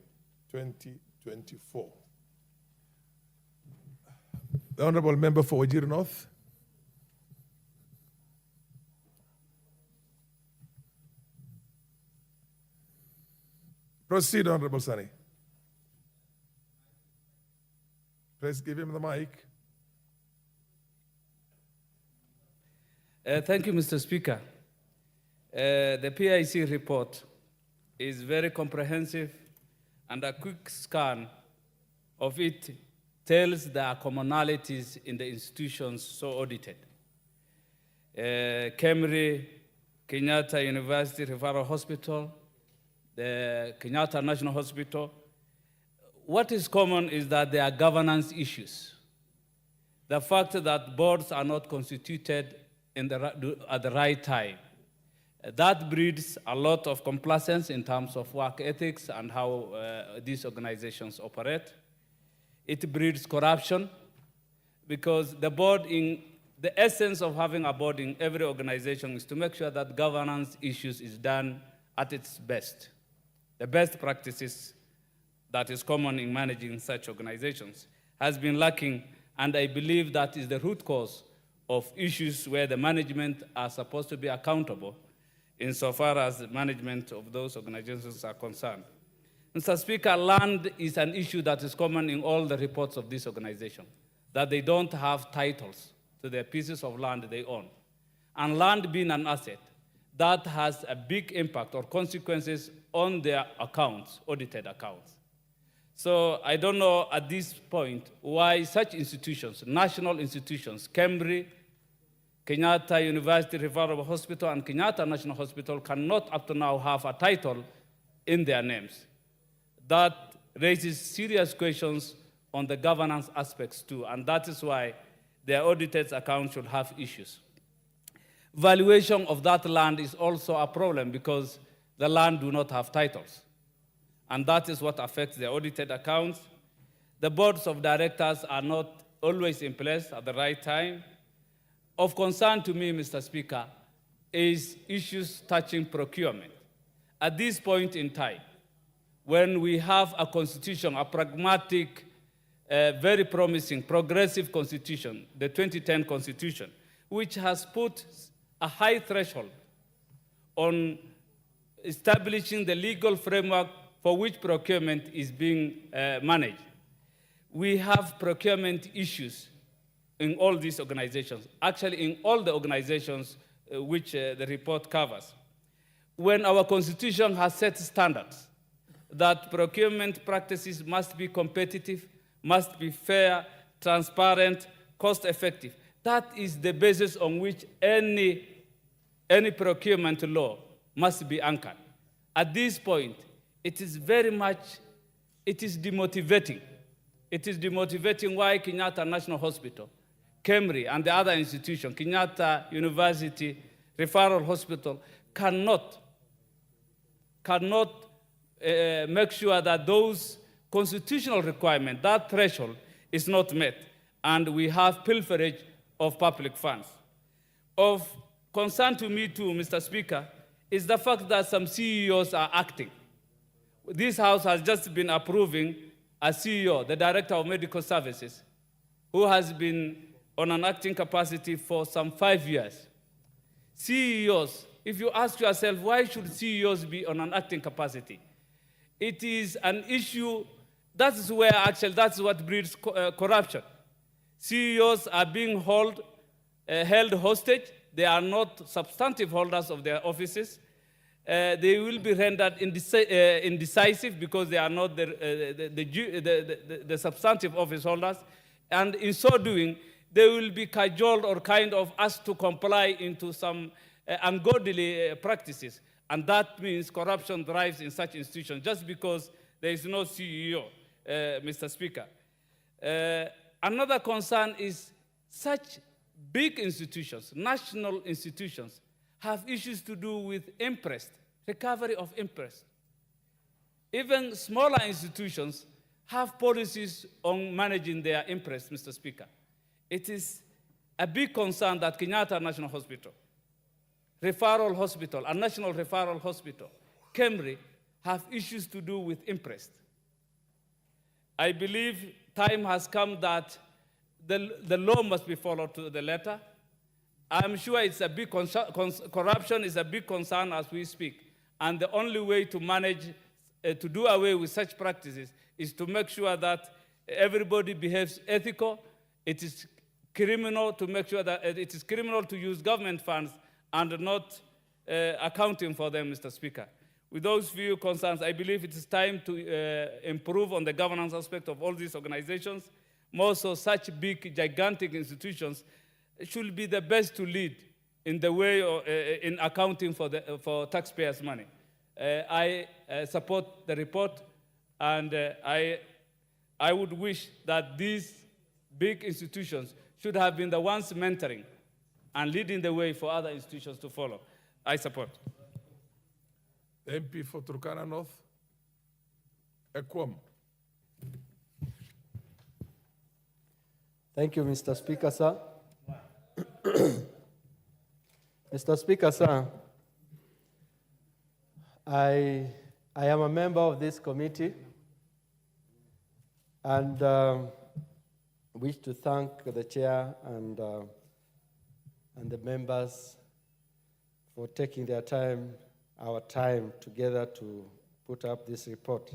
2024. The Honorable Member for Wajir North. Proceed, Honorable Sani. Please give him the mic. Thank you, Mr. Speaker. The PIC report is very comprehensive, and a quick scan of it tells the commonalities in the institutions so audited. KEMRI, Kenyatta University Referral Hospital, the Kenyatta National Hospital. What is common is that there are governance issues. The fact that boards are not constituted at the right time. That breeds a lot of complacence in terms of work ethics and how these organizations operate. It breeds corruption because the essence of having a board in every organization is to make sure that governance issues is done at its best. The best practices that is common in managing such organizations has been lacking, and I believe that is the root cause of issues where the management are supposed to be accountable insofar as the management of those organizations are concerned. Mr. Speaker, land is an issue that is common in all the reports of this organization, that they don't have titles to the pieces of land they own. And land being an asset, that has a big impact or consequences on their accounts, audited accounts. So I don't know at this point why such institutions, national institutions, KEMRI, Kenyatta University Referral Hospital, and Kenyatta National Hospital cannot up to now have a title in their names. That raises serious questions on the governance aspects too, and that is why their audited accounts should have issues. Valuation of that land is also a problem because the land do not have titles. And that is what affects the audited accounts. The boards of directors are not always in place at the right time. Of concern to me, Mr. Speaker, is issues touching procurement. At this point in time, when we have a constitution, a pragmatic, very promising, progressive constitution, the 2010 constitution, which has put a high threshold on establishing the legal framework for which procurement is being managed. We have procurement issues in all these organizations, actually in all the organizations which the report covers. When our constitution has set standards that procurement practices must be competitive, must be fair, transparent, cost-effective, that is the basis on which any procurement law must be anchored. At this point, it is demotivating. It is demotivating why Kenyatta National Hospital, KEMRI, and the other institution, Kenyatta University Referral Hospital, cannot make sure that those constitutional requirements, that threshold, is not met, and we have pilferage of public funds. Of concern to me too, Mr. Speaker, is the fact that some CEOs are acting. This House has just been approving a CEO, the Director of Medical Services, who has been on an acting capacity for some 5 years. CEOs, if you ask yourself, why should CEOs be on an acting capacity? It is an issue, that's what breeds corruption. CEOs are being held hostage. They are not substantive holders of their offices. they will be rendered indecisive because they are not the substantive office holders. And in so doing, they will be cajoled or kind of asked to comply into some ungodly practices. And that means corruption thrives in such institutions just because there is no CEO, Mr. Speaker. Another concern is such big institutions, national institutions, have issues to do with interest, recovery of interest. Even smaller institutions have policies on managing their interest, Mr. Speaker. It is a big concern that Kenyatta National Hospital, Referral Hospital, and National Referral Hospital, KEMRI, have issues to do with interest. I believe time has come that the law must be followed to the letter. I'm sure it's a big corruption is a big concern as we speak. And the only way to manage, to do away with such practices is to make sure that everybody behaves ethical. It is criminal to make sure that it is criminal to use government funds and not accounting for them, Mr. Speaker. With those few concerns, I believe it is time to improve on the governance aspect of all these organizations. More so, such big, gigantic institutions should be the best to lead in the way of, in accounting for taxpayers' money. I support the report, and I would wish that these big institutions should have been the ones mentoring and leading the way for other institutions to follow. I support. The MP for Turkana North, Ekwom. Thank you, Mr. Speaker, sir. Mr. Speaker, sir, I am a member of this committee and wish to thank the chair and the members for taking their time, our time together to put up this report.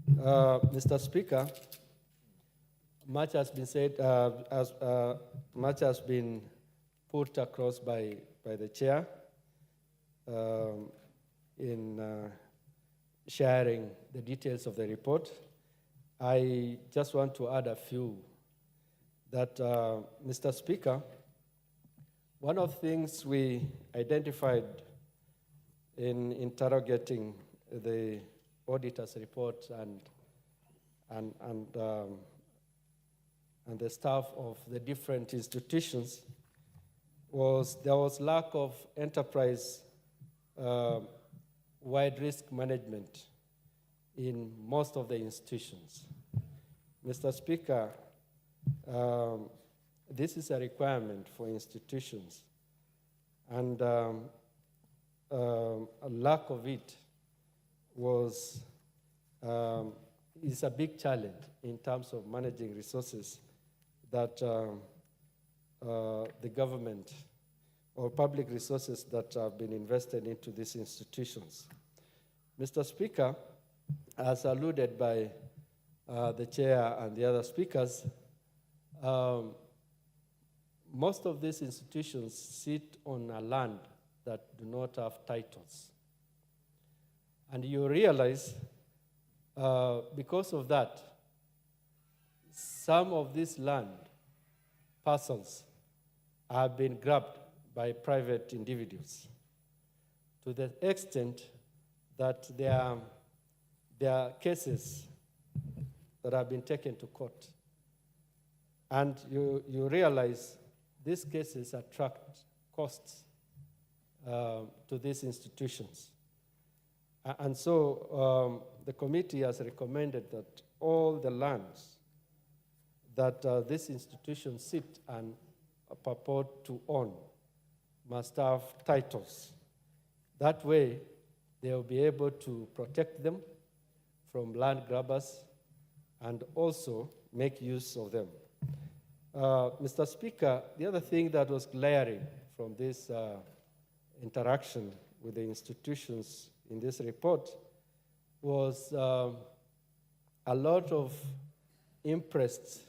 Mr. Speaker, much has been said, much has been put across by the chair in sharing the details of the report. I just want to add a few that, Mr. Speaker, one of the things we identified in interrogating the auditor's report and the staff of the different institutions was there was lack of enterprise-wide risk management in most of the institutions. Mr. Speaker, this is a requirement for institutions, and a lack of it is a big challenge in terms of managing resources that the government or public resources that have been invested into these institutions. Mr. Speaker, as alluded by the chair and the other speakers, most of these institutions sit on a land that do not have titles. And you realize, because of that, some of these land parcels have been grabbed by private individuals to the extent that there are cases that have been taken to court. And you realize these cases attract costs to these institutions. And so the committee has recommended that all the lands that these institutions sit and purport to own must have titles. That way, they will be able to protect them from land grabbers and also make use of them. Mr. Speaker, the other thing that was glaring from this interaction with the institutions in this report was a lot of interests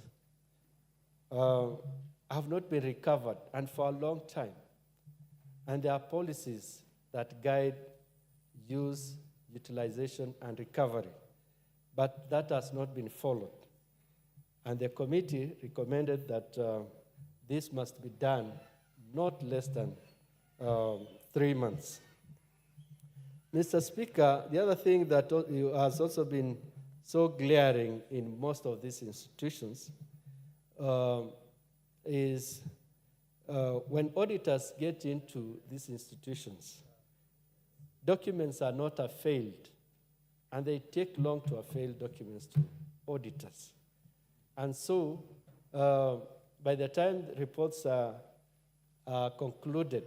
have not been recovered, and for a long time. And there are policies that guide use, utilization, and recovery. But that has not been followed. And the committee recommended that this must be done not less than 3 months. Mr. Speaker, the other thing that has also been so glaring in most of these institutions is when auditors get into these institutions, documents are not availed, and they take long to avail documents to auditors. And so, by the time the reports are concluded,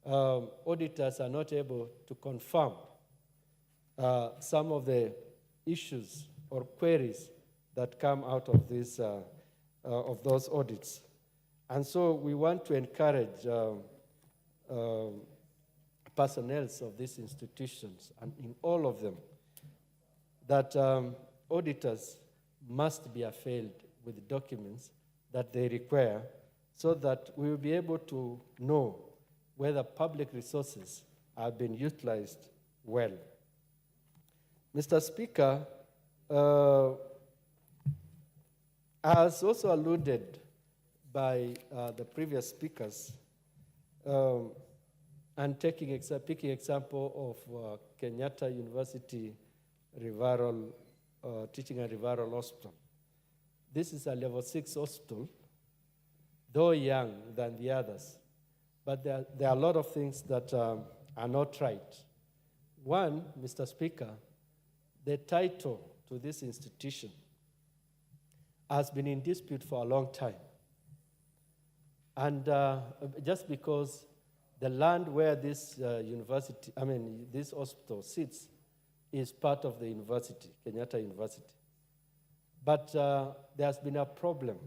auditors are not able to confirm some of the issues or queries that come out of these of those audits. And so we want to encourage personnel of these institutions, and in all of them, that auditors must be availed with documents that they require so that we will be able to know whether public resources are being utilized well. Mr. Speaker, as also alluded by the previous speakers, and picking example of Kenyatta University referral, teaching and referral hospital. This is a level 6 hospital, though young than the others, but there are a lot of things that are not right. One, Mr. Speaker, the title to this institution has been in dispute for a long time. And just because the land where this this hospital sits is part of the university, Kenyatta University. But there has been a problem